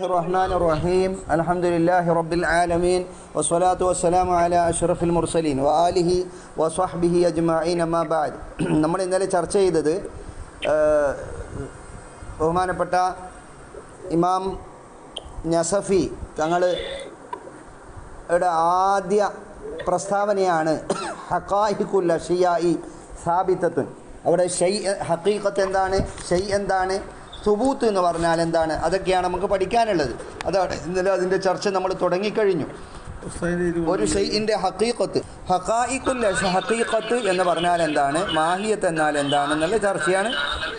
الرحمن الرحيم الحمد لله رب العالمين والصلاة والسلام على أشرف المرسلين وآله وصحبه أجمعين ما بعد നമ്മൾ ഇന്നലെ ചർച്ച ചെയ്തത് ബഹുമാനപ്പെട്ട ഇമാം നസഫി തങ്ങളുടെ ആദ്യ പ്രസ്താവനയാണ് ഹഖായിഖുൽ അഷിയാഇ സാബിതത്തുൻ. അവിടെ ഹഖീഖത്ത് എന്താണ്, ഷൈ എന്താണ്, സുബൂത്ത് എന്ന് പറഞ്ഞാൽ എന്താണ്, അതൊക്കെയാണ് നമുക്ക് പഠിക്കാനുള്ളത്. അതാണ് ഇന്നലെ അതിൻ്റെ ചർച്ച നമ്മൾ തുടങ്ങിക്കഴിഞ്ഞു. ഒരു ഷൈഇൻ്റെ ഹഖീഖത്ത്, ഹഖീഖത്ത് എന്ന് പറഞ്ഞാൽ എന്താണ്, മാഹിയത്ത് എന്നാൽ എന്താണെന്നുള്ള ചർച്ചയാണ്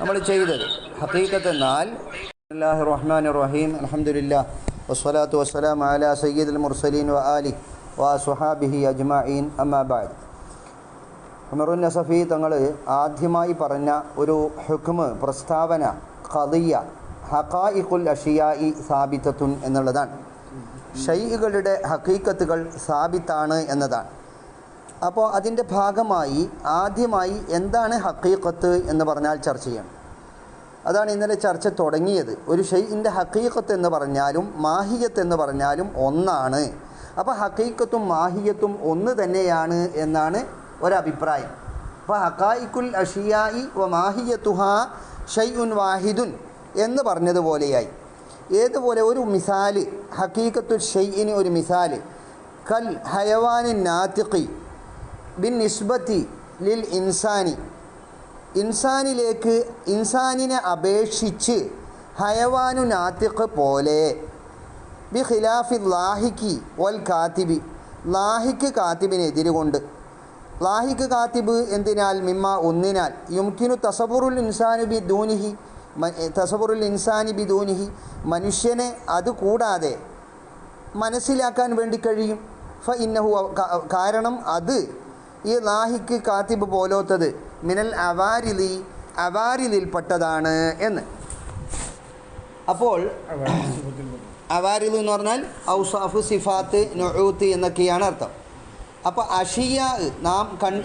നമ്മൾ ചെയ്തത്. ഹഖീഖത്ത് എന്നാൽ ബിസ്മില്ലാഹിർ റഹ്മാനിർ റഹീം അൽഹംദുലില്ലാഹ് വസ്സലാത്തു വസ്സലാമു അലാ സയ്യിദിൽ മുർസലീൻ വആലിഹി വസ്വഹാബിഹി അജ്മഈൻ അമ്മാ ബഅദ്. ഉമറുൻ നസഫി തങ്ങൾ ആദ്യമായി പറഞ്ഞ ഒരു ഹുക്മ്, പ്രസ്താവന, ഖദിയ ഹഖായിഖുൽ അഷിയാഇ സാബിതത്തുൻ എന്നുള്ളതാണ്. ഷൈഇകളുടെ ഹഖീഖത്തുകൾ സാബിത്താണ് എന്നതാണ്. അപ്പോൾ അതിൻ്റെ ഭാഗമായി ആദ്യമായി എന്താണ് ഹഖീഖത്ത് എന്ന് പറഞ്ഞാൽ ചർച്ച ചെയ്യണം. അതാണ് ഇന്നലെ ചർച്ച തുടങ്ങിയത്. ഒരു ഷൈഇൻ്റെ ഹഖീഖത്ത് എന്ന് പറഞ്ഞാലും മാഹിയത്ത് എന്ന് പറഞ്ഞാലും ഒന്നാണ്. അപ്പോൾ ഹഖീഖത്തും മാഹിയത്തും ഒന്ന് തന്നെയാണ് എന്നാണ് ഒരഭിപ്രായം. അപ്പോൾ ഹഖായിഖുൽ അഷിയാഇ വ മാഹിയത്തുഹാ ഷൈഉൻ വാഹിദുൻ എന്ന് പറഞ്ഞതുപോലെയായി. ഏതുപോലെ ഒരു മിസാല്, ഹഖീഖത്തുൽ ഷൈഇന് ഒരു മിസാല്, കൽ ഹയവാനിൻ നാതിഖി ബിൻ നിസ്ബത്തി ലിൽ ഇൻസാനി, ഇൻസാനിനെ അപേക്ഷിച്ച് ഹയവാനു നാതിഖ് പോലെ, ബി ഖിലാഫി ലാഹിഖി വൽ കാത്തിബി, ലാഹിഖ് കാത്തിബിനെതിരുകൊണ്ട്. ലാഹിഖ് കാത്തിബ് എന്തിനാൽ, മിമ്മ ഒന്നിനാൽ, യുംകിനു തസവുറുൽ ഇൻസാനി ബിദൂനിഹി, മനുഷ്യനെ അത് കൂടാതെ മനസ്സിലാക്കാൻ വേണ്ടി കഴിയും. ഫ ഇന്നഹു, കാരണം അത് ഈ ലാഹിഖ് കാത്തിബ് പോലോത്തത് മിനൽ അവാരിലിൽപ്പെട്ടതാണ് എന്ന്. അപ്പോൾ അവാരിൽ എന്ന് പറഞ്ഞാൽ ഔസാഫ്, സിഫാത്ത്, നുഊത്ത് എന്നൊക്കെയാണ് അർത്ഥം. അപ്പോൾ അഷിയാ, നാം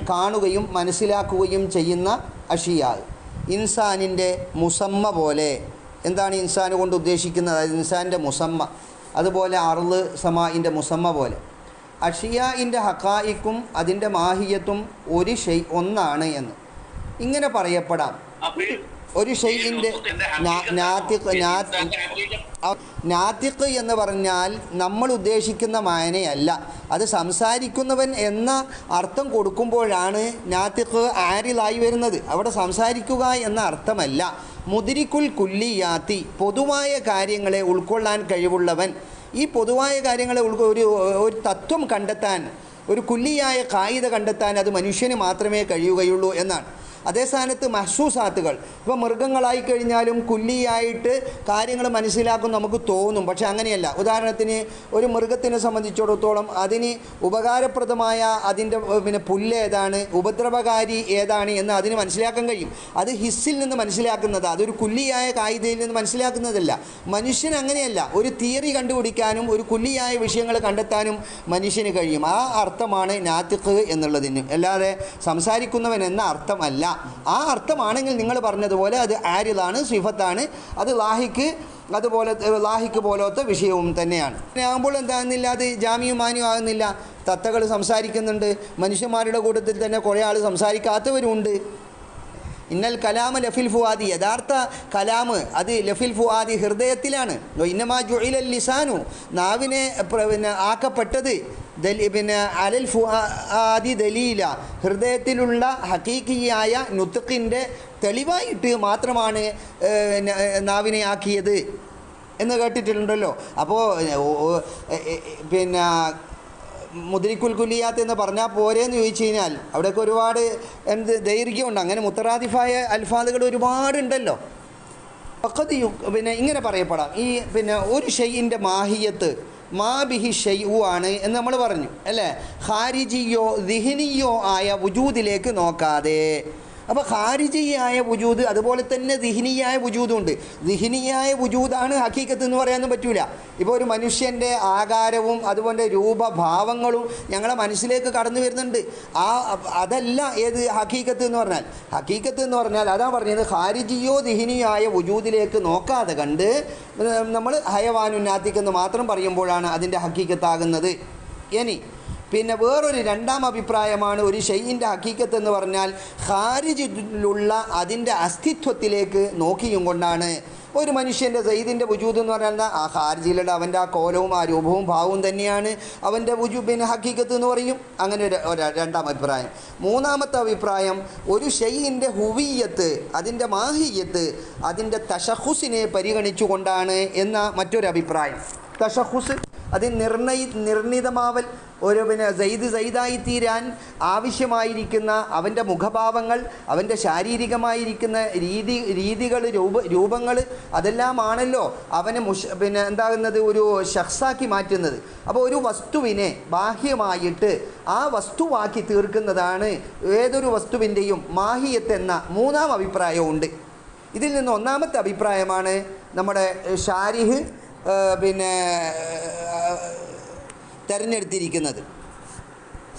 കാണുകയും മനസ്സിലാക്കുകയും ചെയ്യുന്ന അഷിയാ, ഇൻസാനിൻ്റെ മുസമ്മ പോലെ. എന്താണ് ഇൻസാൻ കൊണ്ട് ഉദ്ദേശിക്കുന്നത്? അതായത് ഇൻസാനിൻ്റെ മുസമ്മ, അതുപോലെ അർള് സമാഇൻ്റെ മുസമ്മ പോലെ. അഷിയാഇൻ്റെ ഹഖായിക്കും അതിൻ്റെ മാഹിയത്തും ഒരു ഷെയ് ഒന്നാണ് എന്ന് ഇങ്ങനെ പറയപ്പെടാം. ഒരു ഷെയ്ഇൻ്റെ നാതിഖ് എന്ന് പറഞ്ഞാൽ നമ്മൾ ഉദ്ദേശിക്കുന്ന മായനയല്ല. അത് സംസാരിക്കുന്നവൻ എന്ന അർത്ഥം കൊടുക്കുമ്പോഴാണ് നാതിഖ് ആരിലായി വരുന്നത്. അവിടെ സംസാരിക്കുക എന്ന അർത്ഥമല്ല. മുദ്രിക്കുൽ കുല്ലിയാത്തി, പൊതുവായ കാര്യങ്ങളെ ഉൾക്കൊള്ളാൻ കഴിവുള്ളവൻ. ഈ പൊതുവായ കാര്യങ്ങളെ ഒരു തത്വം കണ്ടെത്താൻ, ഒരു കുല്ലിയായ കായിക കണ്ടെത്താൻ അത് മനുഷ്യന് മാത്രമേ കഴിയുകയുള്ളൂ എന്നാണ്. അതേ സ്ഥാനത്ത് മഹ്സൂസാത്തുകൾ, ഇപ്പോൾ മൃഗങ്ങളായി കഴിഞ്ഞാലും കുല്ലിയായിട്ട് കാര്യങ്ങൾ മനസ്സിലാക്കും നമുക്ക് തോന്നും, പക്ഷെ അങ്ങനെയല്ല. ഉദാഹരണത്തിന് ഒരു മൃഗത്തിനെ സംബന്ധിച്ചിടത്തോളം അതിന് ഉപകാരപ്രദമായ അതിൻ്റെ പുല്ല് ഏതാണ്, ഉപദ്രവകാരി ഏതാണ് എന്ന് അതിന് മനസ്സിലാക്കാൻ കഴിയും. അത് ഹിസ്സിൽ നിന്ന് മനസ്സിലാക്കുന്നത്, അതൊരു കുല്ലിയായ കായികയിൽ നിന്ന് മനസ്സിലാക്കുന്നതല്ല. മനുഷ്യൻ അങ്ങനെയല്ല. ഒരു തിയറി കണ്ടുപിടിക്കാനും ഒരു കുല്ലിയായ വിഷയങ്ങൾ കണ്ടെത്താനും മനുഷ്യന് കഴിയും. ആ അർത്ഥമാണ് നാതിഖ് എന്നുള്ളതിന്, അല്ലാതെ സംസാരിക്കുന്നവൻ എന്ന അർത്ഥമല്ല. ആ അർത്ഥമാണെങ്കിൽ നിങ്ങൾ പറഞ്ഞതുപോലെ അത് ആരിലാണ്, സിഫത്താണ്, അത് ലാഹിക്ക് പോലത്തെ വിഷയവും തന്നെയാണ്. ആകുമ്പോൾ എന്താകുന്നില്ല, അത് ജാമിയും മാനിയും ആകുന്നില്ല. തത്തകൾ സംസാരിക്കുന്നുണ്ട്, മനുഷ്യന്മാരുടെ കൂട്ടത്തിൽ തന്നെ കുറേ ആൾ സംസാരിക്കാത്തവരുണ്ട്. ഇന്നൽ കലാമ ലഫിൽ ഫുആദി, യഥാർത്ഥ കലാമ് അത് ലഫിൽ ഫുആദി, ഹൃദയത്തിലാണ്. ഇന്നമാ ജുഇലൽ ലിസാനു, നാവിനെ ആക്കപ്പെട്ടത് അലൽ ഫുആദി ദലീല, ഹൃദയത്തിലുള്ള ഹഖീഖിയായ നുത്ഖിൻ്റെ തെളിവായിട്ട് മാത്രമാണ് നാവിനെ ആക്കിയത് എന്ന് കേട്ടിട്ടുണ്ടല്ലോ. അപ്പോൾ മുദ്രിക്കുൽ കുല്ലിയാത്ത് എന്ന് പറഞ്ഞാൽ പോരെന്ന് ചോദിച്ചു കഴിഞ്ഞാൽ അവിടെയൊക്കെ ഒരുപാട് ദൈർഘ്യമുണ്ട്. അങ്ങനെ മുത്തറാദിഫായ അൽഫാദുകൾ ഒരുപാടുണ്ടല്ലോ. ഇങ്ങനെ പറയപ്പെടാം. ഈ ഒരു ഷൈഇൻ്റെ മാഹിയത്ത് മാ ബിഹി ഷൈഉ ആണ് എന്ന് നമ്മൾ പറഞ്ഞു അല്ലേ. ഖാരിജിയോ ദിഹ്നിയോ ആയ വുജൂദിലേക്ക് നോക്കാതെ, അപ്പോൾ ഖാരിജിയായ വുജൂദ് അതുപോലെ തന്നെ ദിഹ്നിയായ വുജൂദുണ്ട്. ദിഹ്നിയായ വുജൂദാണ് ഹഖീഖത്ത് എന്ന് പറയാനൊന്നും പറ്റൂല. ഇപ്പോൾ ഒരു മനുഷ്യൻ്റെ ആകാരവും അതുപോലെ രൂപഭാവങ്ങളും ഞങ്ങളെ മനസ്സിലേക്ക് കടന്നു വരുന്നുണ്ട്. അതല്ല ഏത് ഹഖീഖത്ത് എന്ന് പറഞ്ഞാൽ. ഹഖീഖത്ത് എന്ന് പറഞ്ഞാൽ അതാ പറഞ്ഞത്, ഖാരിജിയോ ദിഹ്നിയായ വുജൂദിലേക്ക് നോക്കാതെ കണ്ട് നമ്മൾ ഹയവാനുന്നാത്തിക്ക് എന്ന് മാത്രം പറയുമ്പോഴാണ് അതിൻ്റെ ഹഖീഖത്താകുന്നത്. ഇനി പിന്നെ വേറൊരു രണ്ടാം അഭിപ്രായമാണ്, ഒരു ഷെയ്യിൻ്റെ ഹഖീഖത്ത് എന്ന് പറഞ്ഞാൽ ഖാരിജിലുള്ള അതിൻ്റെ അസ്തിത്വത്തിലേക്ക് നോക്കിയും കൊണ്ടാണ്. ഒരു മനുഷ്യൻ്റെ സയ്യിദിൻ്റെ വുജൂദ് എന്ന് പറഞ്ഞാൽ ആ ഖാരിജിയിലുള്ള അവൻ്റെ ആ കോലവും ആ രൂപവും ഭാവവും തന്നെയാണ് അവൻ്റെ പിന്നെ ഹഖീഖത്ത് എന്ന് പറയും. അങ്ങനെ ഒരു രണ്ടാം അഭിപ്രായം. മൂന്നാമത്തെ അഭിപ്രായം, ഒരു ഷെയ്യിൻ്റെ ഹുവിയത്ത്, അതിൻ്റെ മാഹിയത്ത്, അതിൻ്റെ തശഖുസിനെ പരിഗണിച്ചുകൊണ്ടാണ് എന്ന മറ്റൊരു അഭിപ്രായം. തശഖുസ് അത് നിർണിതമാവൽ, ഒരു പിന്നെ സയ്യിദായി തീരാൻ ആവശ്യമായിരിക്കുന്ന അവൻ്റെ മുഖഭാവങ്ങൾ, അവൻ്റെ ശാരീരികമായിരിക്കുന്ന രീതികൾ, രൂപങ്ങൾ, അതെല്ലാമാണല്ലോ അവനെ പിന്നെ എന്താകുന്നത്, ഒരു ഷഖ്സാക്കി മാറ്റുന്നത്. അപ്പോൾ ഒരു വസ്തുവിനെ ബാഹ്യമായിട്ട് ആ വസ്തുവാക്കി തീർക്കുന്നതാണ് ഏതൊരു വസ്തുവിൻ്റെയും മാഹിയത്ത് എന്ന മൂന്നാം അഭിപ്രായമുണ്ട്. ഇതിൽ നിന്ന് ഒന്നാമത്തെ അഭിപ്രായമാണ് നമ്മുടെ ഷാരിഹ് പിന്നെ തിരഞ്ഞെടുത്തിരിക്കുന്നത്.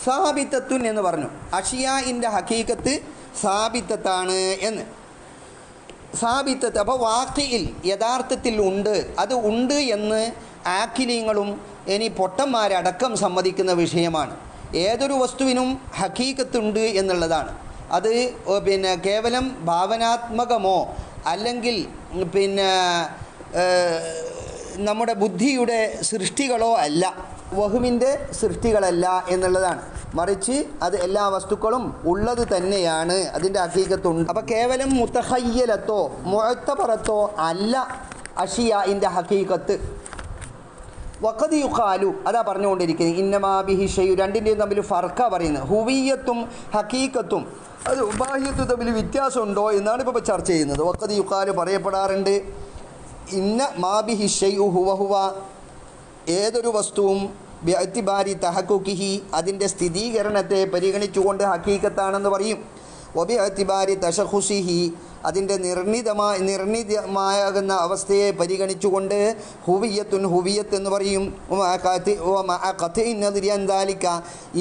സാബിത്തത്തുൻ എന്ന് പറഞ്ഞു. അഷിയാഇൻ്റെ ഹഖീഖത്ത് സാബിത്തത്താണ് എന്ന്. സാബിത്തത്ത് അപ്പോൾ വാഖിയിൽ യഥാർത്ഥത്തിൽ ഉണ്ട്, അത് ഉണ്ട് എന്ന് ആഖിലീങ്ങളും ഇനി പൊട്ടന്മാരടക്കം സമ്മതിക്കുന്ന വിഷയമാണ്. ഏതൊരു വസ്തുവിനും ഹഖീഖത്തുണ്ട് എന്നുള്ളതാണ്. അത് പിന്നെ കേവലം ഭാവനാത്മകമോ അല്ലെങ്കിൽ പിന്നെ നമ്മുടെ ബുദ്ധിയുടെ സൃഷ്ടികളോ അല്ല, വഹുമിൻ്റെ സൃഷ്ടികളല്ല എന്നുള്ളതാണ്. മറിച്ച് അത് എല്ലാ വസ്തുക്കളും ഉള്ളത് തന്നെയാണ്, അതിൻ്റെ ഹഖീഖത്തുണ്ട്. അപ്പോൾ കേവലം മുതഖയ്യലത്തോ മുഅത്തബറത്തോ അല്ല അഷിയാഇൻ്റെ ഹഖീഖത്ത്. വഖദ് യുഖാലു, അതാ പറഞ്ഞുകൊണ്ടിരിക്കുന്നത്, ഇന്നമാ ബിഹി ഷൈഉ, രണ്ടിൻ്റെയും തമ്മിൽ ഫർഖ പറയുന്നത്. ഹുവിയത്തും ഹഖീഖത്തും അത് ബാഹ്യത്തും തമ്മിൽ വ്യത്യാസമുണ്ടോ എന്നാണ് ഇപ്പോൾ ചർച്ച ചെയ്യുന്നത്. വഖദ് യുഖാലു പറയപ്പെടാറുണ്ട്, ഇന്ന മാബിഹി ഷൈഉ ഹുവ ഹുവ, ഏതൊരു വസ്തുവും ബിഅ്തിബാരി തഹഖുഖിഹി, അതിൻ്റെ സ്ഥിരീകരണത്തെ പരിഗണിച്ചുകൊണ്ട് ഹഖീഖത്താണെന്ന് പറയും. വബിഅ്തിബാരി തശഖുസിഹി, അതിൻ്റെ നിർണിതമാകുന്ന അവസ്ഥയെ പരിഗണിച്ചുകൊണ്ട് ഹുവിയത്തുൻ, ഹുവിയത്ത് എന്ന് പറയും.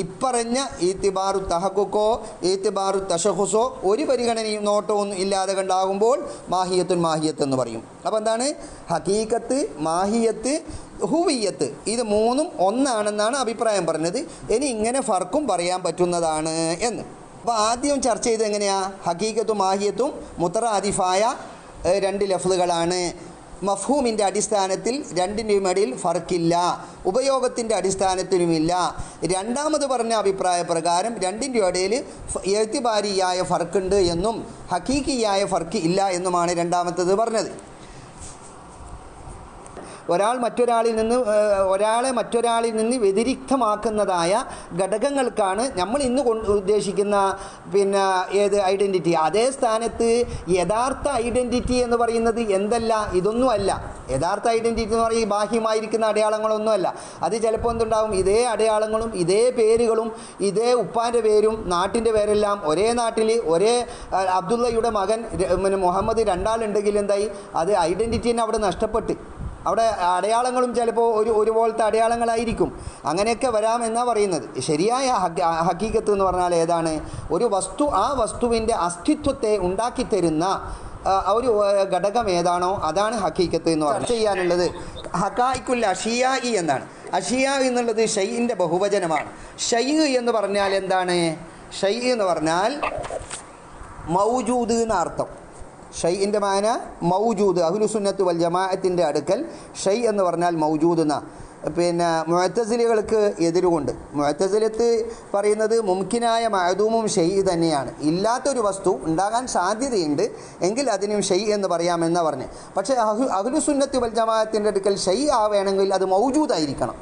ഇപ്പറഞ്ഞ ഈത്തിബാറു തഹഖുഖോ ഈത്തിബാറു തശഖുസോ ഒരു പരിഗണനയും നോട്ടവും ഇല്ലാതെ കണ്ടാകുമ്പോൾ മാഹിയത്തുൻ, മാഹിയത്ത് എന്ന് പറയും. അപ്പോൾ എന്താണ് ഹഖീഖത്ത്, മാഹിയത്ത്, ഹുവിയത്ത്, ഇത് മൂന്നും ഒന്നാണെന്നാണ് അഭിപ്രായം പറഞ്ഞത്. ഇനി ഇങ്ങനെ ഫർക്കും പറയാൻ പറ്റുന്നതാണ് എന്ന്. അപ്പോൾ ആദ്യം ചർച്ച ചെയ്ത് എങ്ങനെയാണ്, ഹഖീഖത്തും മാഹിയത്തും മുതറാദിഫായ രണ്ട് ലഫ്ളുകളാണ്. മഫ്ഹൂമിൻ്റെ അടിസ്ഥാനത്തിൽ രണ്ടിൻ്റെയും ഇടയിൽ ഫർക്കില്ല, ഉപയോഗത്തിൻ്റെ അടിസ്ഥാനത്തിലുമില്ല. രണ്ടാമത് പറഞ്ഞ അഭിപ്രായ പ്രകാരം രണ്ടിൻ്റെ ഇടയിൽ എഴുത്തിബാരിയായ ഫർക്കുണ്ട് എന്നും ഹഖീഖിയായ ഫർക്ക് ഇല്ല എന്നുമാണ് രണ്ടാമത്തത് പറഞ്ഞത്. ഒരാളെ മറ്റൊരാളിൽ നിന്ന് വ്യതിരിക്തമാക്കുന്നതായ ഘടകങ്ങൾക്കാണ് നമ്മൾ ഇന്ന് ഉദ്ദേശിക്കുന്ന പിന്നെ ഏത് ഐഡൻറ്റിറ്റി. അതേ സ്ഥാനത്ത് യഥാർത്ഥ ഐഡൻറ്റിറ്റി എന്ന് പറയുന്നത് എന്തല്ല, ഇതൊന്നുമല്ല. യഥാർത്ഥ ഐഡൻറ്റിറ്റി എന്ന് പറയുന്നത് ബാഹ്യമായിരിക്കുന്ന അടയാളങ്ങളൊന്നുമല്ല. അത് ചിലപ്പോൾ എന്തുണ്ടാവും, ഇതേ അടയാളങ്ങളും ഇതേ പേരുകളും ഇതേ ഉപ്പാൻ്റെ പേരും നാട്ടിൻ്റെ പേരെല്ലാം ഒരേ നാട്ടിൽ ഒരേ അബ്ദുള്ളയുടെ മകൻ മുഹമ്മദ് രണ്ടാളുണ്ടെങ്കിൽ എന്തായി, അത് ഐഡൻറ്റിറ്റി തന്നെ അവിടെ നഷ്ടപ്പെട്ട്. അവിടെ അടയാളങ്ങളും ചിലപ്പോൾ ഒരുപോലത്തെ അടയാളങ്ങളായിരിക്കും. അങ്ങനെയൊക്കെ വരാമെന്നാണ് പറയുന്നത്. ശരിയായ ഹഖീഖത്ത് എന്ന് പറഞ്ഞാൽ ഏതാണ്, ഒരു വസ്തു ആ വസ്തുവിൻ്റെ അസ്തിത്വത്തെ ഉണ്ടാക്കിത്തരുന്ന ഒരു ഘടകം ഏതാണോ അതാണ് ഹഖീഖത്ത് എന്ന് പറഞ്ഞാൽ. ചെയ്യാനുള്ളത് ഹഖായിക്കുൽ അഷിയാഇ എന്നാണ്. അഷിയാ എന്നുള്ളത് ഷൈഇൻ്റെ ബഹുവചനമാണ്. ഷൈ എന്ന് പറഞ്ഞാൽ എന്താണ്, ഷൈ എന്ന് പറഞ്ഞാൽ മൗജൂദ് എന്ന അർത്ഥം. ഷൈഇൻ്റെ മാന മൗജൂദ്. അഹ്ലുസുന്നത്ത് വൽ ജമാഅത്തിൻ്റെ അടുക്കൽ ഷൈ എന്ന് പറഞ്ഞാൽ മൗജൂദ് എന്ന. പിന്നെ മുഅ്തസിലികൾക്ക് എതിരുകൊണ്ട് മുഅ്തസിലത്ത് പറയുന്നത് മുംകിനായ മഅദൂമും ഷൈ തന്നെയാണ്. ഇല്ലാത്തൊരു വസ്തു ഉണ്ടാകാൻ സാധ്യതയുണ്ട് എങ്കിൽ അതിനും ഷൈ എന്ന് പറയാമെന്നാണ് പറഞ്ഞത്. പക്ഷേ അഹ്ലുസുന്നത്ത് വൽ ജമാഅത്തിൻ്റെ അടുക്കൽ ഷൈ ആവേണമെങ്കിൽ അത് മൗജൂദായിരിക്കണം.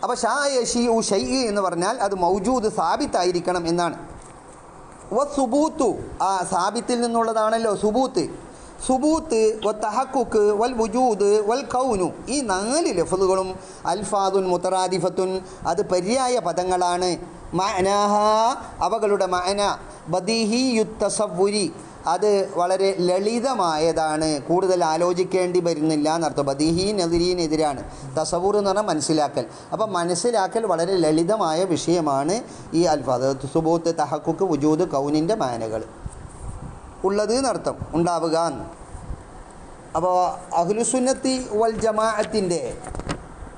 അപ്പോൾ ഷാ യശീഉ ഷൈ എന്ന് പറഞ്ഞാൽ അത് മൗജൂദ് സാബിത്തായിരിക്കണം എന്നാണ്. സുബൂത്തു, ആ സാബിത്തിൽ നിന്നുള്ളതാണല്ലോ സുബൂത്ത്. സുബൂത്ത്, തഹഖുഖ്, വൽ വുജൂദ്, വൽ കൗനു, ഈ 4 ലഫ്ളുകളും അൽഫാദുൻ മുതറാദിഫത്തുൻ, അത് പര്യായ പദങ്ങളാണ്. മഅനാഹ അവകളുടെ മഅന ബദീഹിയുത്ത് തസവ്വുരി അത് വളരെ ലളിതമായതാണ്, കൂടുതൽ ആലോചിക്കേണ്ടി വരുന്നില്ല എന്നർത്ഥം. ബദീഹി നദിരീനെതിരാണ്, തസവൂർ എന്ന് പറഞ്ഞാൽ മനസ്സിലാക്കൽ. അപ്പം മനസ്സിലാക്കൽ വളരെ ലളിതമായ വിഷയമാണ് ഈ അൽഫാദ്. സുബൂത്ത്, തഹഖുക്ക്, വുജൂദ്, കൗനിൻ്റെ മാനകൾ ഉള്ളത് എന്നർത്ഥം, ഉണ്ടാവുക എന്ന്. അപ്പോൾ അഹ്ലുസുന്നത്തി വൽ ജമാഅത്തിൻ്റെ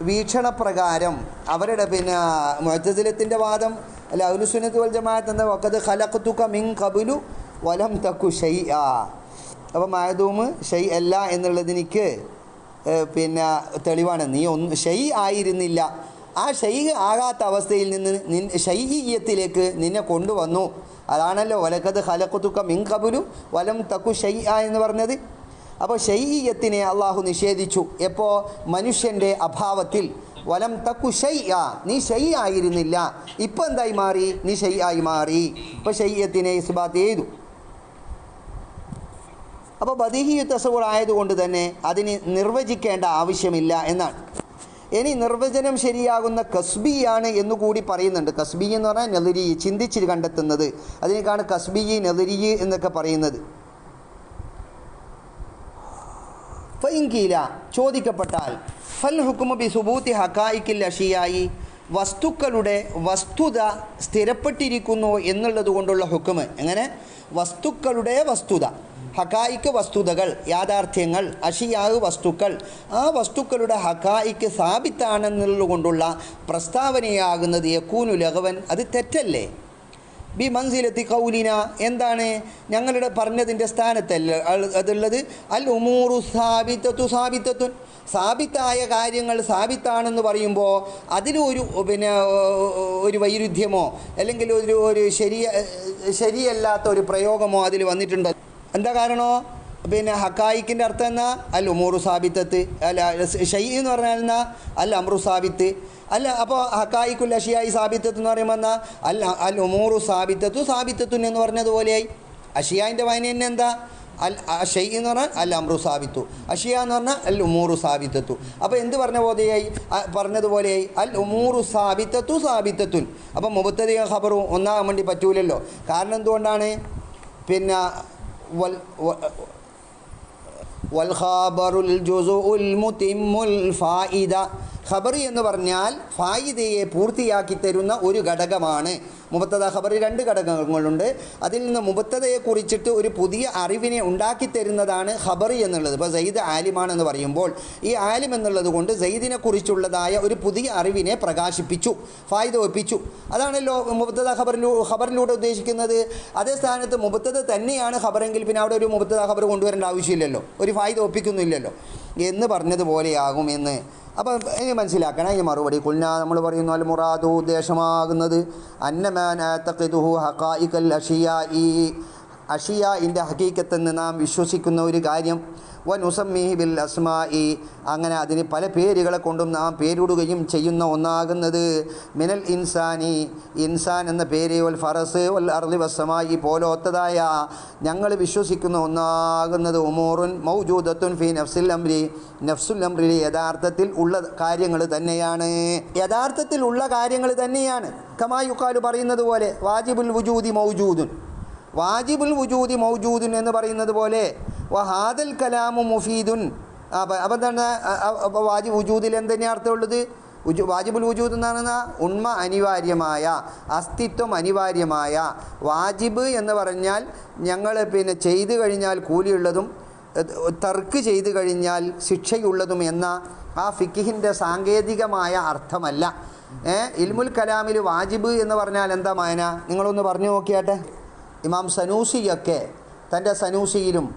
വീക്ഷണപ്രകാരം അവരുടെ മുഅ്തസിലത്തിൻ്റെ വാദം അല്ല, അഹ്ലുസുന്നത്തി വൽ ജമാഅത്ത് എന്താ, വഖദ് ഖലഖ്തുക മിൻ ഖബ്ലു വലം തക്കു ഷൈഅ. അപ്പോൾ മഅദൂമ് ഷൈഅ അല്ല എന്നുള്ളതിനിക്ക് തെളിവാണ്. നീ ഷൈ ആയിരുന്നില്ല, ആ ഷൈ ആകാത്ത അവസ്ഥയിൽ നിന്ന് ഷൈഇയ്യത്തിലേക്ക് നിന്നെ കൊണ്ടുവന്നു. അതാണല്ലോ വലഖദ് ഖലഖ്തുക മിൻ ഖബ്ലു വലം തക്കു ഷൈഅ എന്ന് പറഞ്ഞത്. അപ്പോൾ ഷൈഇയ്യത്തിനെ അള്ളാഹു നിഷേധിച്ചു. എപ്പോൾ? മനുഷ്യൻ്റെ അഭാവത്തിൽ. വലം തക്കു ഷൈഅ, നീ ഷൈ ആയിരുന്നില്ല, ഇപ്പം എന്തായി മാറി? നീ ഷൈ ആയി മാറി. ഇപ്പോൾ ഷൈഇയ്യത്തിനെ ഇസ്ബാത്ത് ചെയ്തു. അപ്പോൾ ബദീഹിയുത്ത് തസവ്വുർ ആയതുകൊണ്ട് തന്നെ അതിന് നിർവചിക്കേണ്ട ആവശ്യമില്ല എന്നാണ്. ഇനി നിർവചനം ശരിയാകുന്ന കസ്ബിയാണ് എന്നുകൂടി പറയുന്നുണ്ട്. കസ്ബി എന്ന് പറഞ്ഞാൽ നദരി, ചിന്തിച്ച് കണ്ടെത്തുന്നത്. അതിനേക്കാണ് കസ്ബി നദരി എന്നൊക്കെ പറയുന്നത്. ഫൈൻകീല ചോദിക്കപ്പെട്ടാൽ ഫൽ ഹുക്മു ബി സുബൂത്തി ഹഖായിക്കിൽ അഷിയായി, വസ്തുക്കളുടെ വസ്തുത സ്ഥിരപ്പെട്ടിരിക്കുന്നു എന്നുള്ളത് കൊണ്ടുള്ള ഹുക്മ്. എങ്ങനെ? വസ്തുക്കളുടെ വസ്തുത, ഹഖായിക്ക് വസ്തുതകൾ, യാഥാർത്ഥ്യങ്ങൾ, അഷിയാവ് വസ്തുക്കൾ, ആ വസ്തുക്കളുടെ ഹഖായിക്ക് സാബിത്താണെന്നുള്ളത് കൊണ്ടുള്ള പ്രസ്താവനയാകുന്നത് യക്കൂനു ലഗവൻ, അത് തെറ്റല്ലേ? ബി മൻസിലത്തി ഖൗലിന, എന്താണ് ഞങ്ങളുടെ പറഞ്ഞതിൻ്റെ സ്ഥാനത്തല്ല അതുള്ളത്. അൽ ഉമൂറു സാബിത്തത്തു സാബിത്തത്തുൻ, സാബിത്തായ കാര്യങ്ങൾ സാബിത്താണെന്ന് പറയുമ്പോൾ അതിലൊരു ഒരു വൈരുദ്ധ്യമോ അല്ലെങ്കിൽ ഒരു ശരിയല്ലാത്ത ഒരു പ്രയോഗമോ അതിൽ വന്നിട്ടുണ്ട്. എന്താ കാരണോ? ഹക്കായിക്കിൻ്റെ അർത്ഥം എന്നാ അൽ ഉമൂറു സാബിത്തത്ത്, അല്ല ഷൈ എന്ന് പറഞ്ഞാൽ എന്നാ അൽ അമ്രു സാബിത്ത് അല്ല. അപ്പോൾ ഹക്കായിക്കുൽ അഷിയായി സാബിത്തത്ത് എന്ന് പറയുമ്പോൾ എന്നാ അൽ ഉമൂറു സാബിത്തത്തു സാബിത്തത്തുൻ എന്ന് പറഞ്ഞതുപോലെയായി. അഷിയായിൻ്റെ വായന തന്നെ എന്താ? ഷൈ എന്ന് പറഞ്ഞാൽ അൽ അമ്രു സാബിത്തു, അഷിയ എന്ന് പറഞ്ഞാൽ അൽ ഉമൂറു സാബിത്തത്തു. അപ്പോൾ എന്ത് പറഞ്ഞതുപോലെയായി അൽ ഉമൂറു സാബിത്തത്തു സാബിത്തത്തുൻ. അപ്പം മുബത്തദിയും ഖബറും ഒന്നാകാൻ വേണ്ടി പറ്റൂലല്ലോ. കാരണം എന്തുകൊണ്ടാണ്? വൽ ഖബറുൽ ജുസുഉൽ മുതിമ്മുൽ ഫായിദ, ഖബർ എന്ന് പറഞ്ഞാൽ ഫായിദയെ പൂർത്തിയാക്കി തരുന്ന ഒരു ഘടകമാണ്. മുബത്തദ ഖബർ രണ്ട് ഘടകങ്ങളുണ്ട്. അതിൽ നിന്ന് മുബത്തദയെ കുറിച്ചിട്ട് ഒരു പുതിയ അറിവിനെ ഉണ്ടാക്കി തരുന്നതാണ് ഖബർ എന്നുള്ളത്. ഇപ്പോൾ സെയ്ദ് ആലിമാണെന്ന് പറയുമ്പോൾ ഈ ആലിം എന്നുള്ളത് കൊണ്ട് സെയ്ദിനെ കുറിച്ചുള്ളതായ ഒരു പുതിയ അറിവിനെ പ്രകാശിപ്പിച്ചു, ഫായിദ ഒപ്പിച്ചു. അതാണല്ലോ മുബത്തദ ഖബറിലൂടെ ഉദ്ദേശിക്കുന്നത്. അതേ സ്ഥാനത്ത് മുബത്തദ തന്നെയാണ് ഖബറെങ്കിൽ പിന്നെ അവിടെ ഒരു മുബത്തദ ഖബർ കൊണ്ടുവരേണ്ട ആവശ്യമില്ലല്ലോ, ഒരു ഫായിദ ഒപ്പിക്കുന്നില്ലല്ലോ എന്ന് പറഞ്ഞതുപോലെയാകും എന്ന്. അപ്പം ഇനി മനസ്സിലാക്കണം ഈ മറുപടി. കുൽന നമ്മൾ പറയുന്നു അൽ മുറാദു ഉദ്ദേശമാകുന്നത് അന്നമാൻ തഖിദുഹു ഹഖായിഖൽ അഷിയാഇ, അഷിയാഇൻ്റെ ഹഖീഖത്തെന്ന് നാം വിശ്വസിക്കുന്ന ഒരു കാര്യം. വനുസമ്മിഹി ബിൽ അസ്മാഇ, അങ്ങനെ അതിന് പല പേരുകളെ കൊണ്ടും നാം പേരിടുകയും ചെയ്യുന്ന ഒന്നാകുന്നത്. മിനൽ ഇൻസാനി, ഇൻസാൻ എന്ന പേര്, വൽ ഫറസ് വൽ അർളി വസ്സമായി പോലോത്തതായ ഞങ്ങൾ വിശ്വസിക്കുന്ന ഒന്നാകുന്നത് ഉമൂറുൻ മൗജൂദത്തുൻ ഫി നഫ്സിൽ അംരി, നഫ്സുൽ അംറിൽ യഥാർത്ഥത്തിൽ ഉള്ള കാര്യങ്ങൾ തന്നെയാണ്, യഥാർത്ഥത്തിൽ ഉള്ള കാര്യങ്ങൾ തന്നെയാണ്. കമാ യുഖാലു പറയുന്നത് പോലെ വാജിബുൽ വുജൂദി മൗജൂദുൻ, വാജിബുൽ വുജൂദി മൗജൂദുൻ എന്ന് പറയുന്നത് പോലെ വഹാദൽ കലാമു മുഫീദുൻ. അപ്പം എന്താണ് വുജൂദിൽ എന്തെന്നെയാണ് അർത്ഥമുള്ളത്? വാജിബുൽ വുജൂദ് എന്നാണെന്ന ഉണ്മ അനിവാര്യമായ, അസ്തിത്വം അനിവാര്യമായ. വാജിബ് എന്ന് പറഞ്ഞാൽ ഞങ്ങൾ ചെയ്തു കഴിഞ്ഞാൽ കൂലിയുള്ളതും തർക്ക് ചെയ്തു കഴിഞ്ഞാൽ ശിക്ഷയുള്ളതും എന്ന ആ ഫിഖിൻ്റെ സാങ്കേതികമായ അർത്ഥമല്ല. ഇൽമുൽ കലാമിൽ വാജിബ് എന്ന് പറഞ്ഞാൽ എന്താ മായന? നിങ്ങളൊന്ന് പറഞ്ഞു നോക്കിയാട്ടെ. ഇമാം സനൂസിയൊക്കെ തൻ്റെ സനൂസിയിലും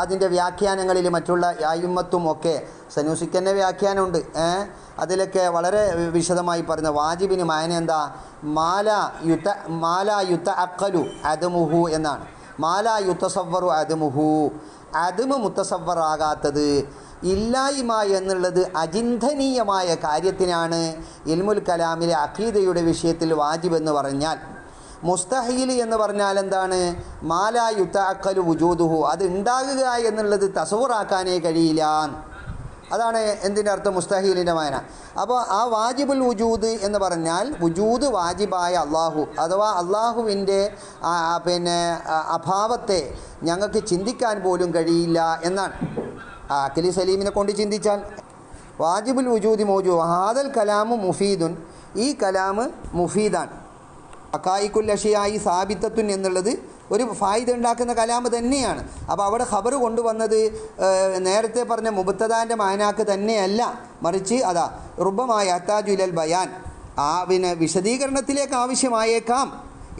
അതിൻ്റെ വ്യാഖ്യാനങ്ങളിൽ മറ്റുള്ള അയിമ്മത്തും ഒക്കെ, സനൂസിക്ക് തന്നെ വ്യാഖ്യാനമുണ്ട്, അതിലൊക്കെ വളരെ വിശദമായി പറയുന്ന വാജിബിന് മായന എന്താ? മാല യുത്ത അക്കലു അദമുഹു എന്നാണ്. മാല യുത്തസവ്വറു അദമുഹു, അദമ് മുത്തസവ്വറാകാത്തത്, ഇല്ലായ്മ എന്നുള്ളത് അചിന്തനീയമായ കാര്യത്തിനാണ് ഇൽമുൽ കലാമിലെ അഖീദയുടെ വിഷയത്തിൽ വാജിബ് എന്ന് പറഞ്ഞാൽ. മുസ്തഹീൽ എന്ന് പറഞ്ഞാൽ എന്താണ്? മാലാ യുതഅഖലു വുജൂദുഹു, അത് ഉണ്ടാകുക എന്നുള്ളത് തസവ്വുറാക്കാനേ കഴിയില്ല. അതാണ് എന്തിൻ്റെ അർത്ഥം മുസ്തഹീലിൻ്റെ മാന. അപ്പോൾ ആ വാജിബുൽ വുജൂദ് എന്ന് പറഞ്ഞാൽ വുജൂദ് വാജിബായ അള്ളാഹു, അഥവാ അള്ളാഹുവിൻ്റെ അഭാവത്തെ ഞങ്ങൾക്ക് ചിന്തിക്കാൻ പോലും കഴിയില്ല എന്നാണ്. അഖിലി സലീമിനെ കൊണ്ട് ചിന്തിച്ചാൽ വാജിബുൽ വുജൂദി മൗജൂ ഹാദൽ കലാമു മുഫീദുൻ, ഈ കലാമ് മുഫീദാണ്. ഹഖായിഖുൽ അഷിയായി സാബിത്തത്തുൻ എന്നുള്ളത് ഒരു ഫായിദ ഉണ്ടാക്കുന്ന കലാമ് തന്നെയാണ്. അപ്പോൾ അവിടെ ഖബർ കൊണ്ടുവന്നത് നേരത്തെ പറഞ്ഞ മുബ്തദാൻ്റെ മാനാക്ക് തന്നെയല്ല, മറിച്ച് അതാ റുബമായ അത്താജുലൽ ബയാൻ, വിശദീകരണത്തിലേക്ക് ആവശ്യമായേക്കാം.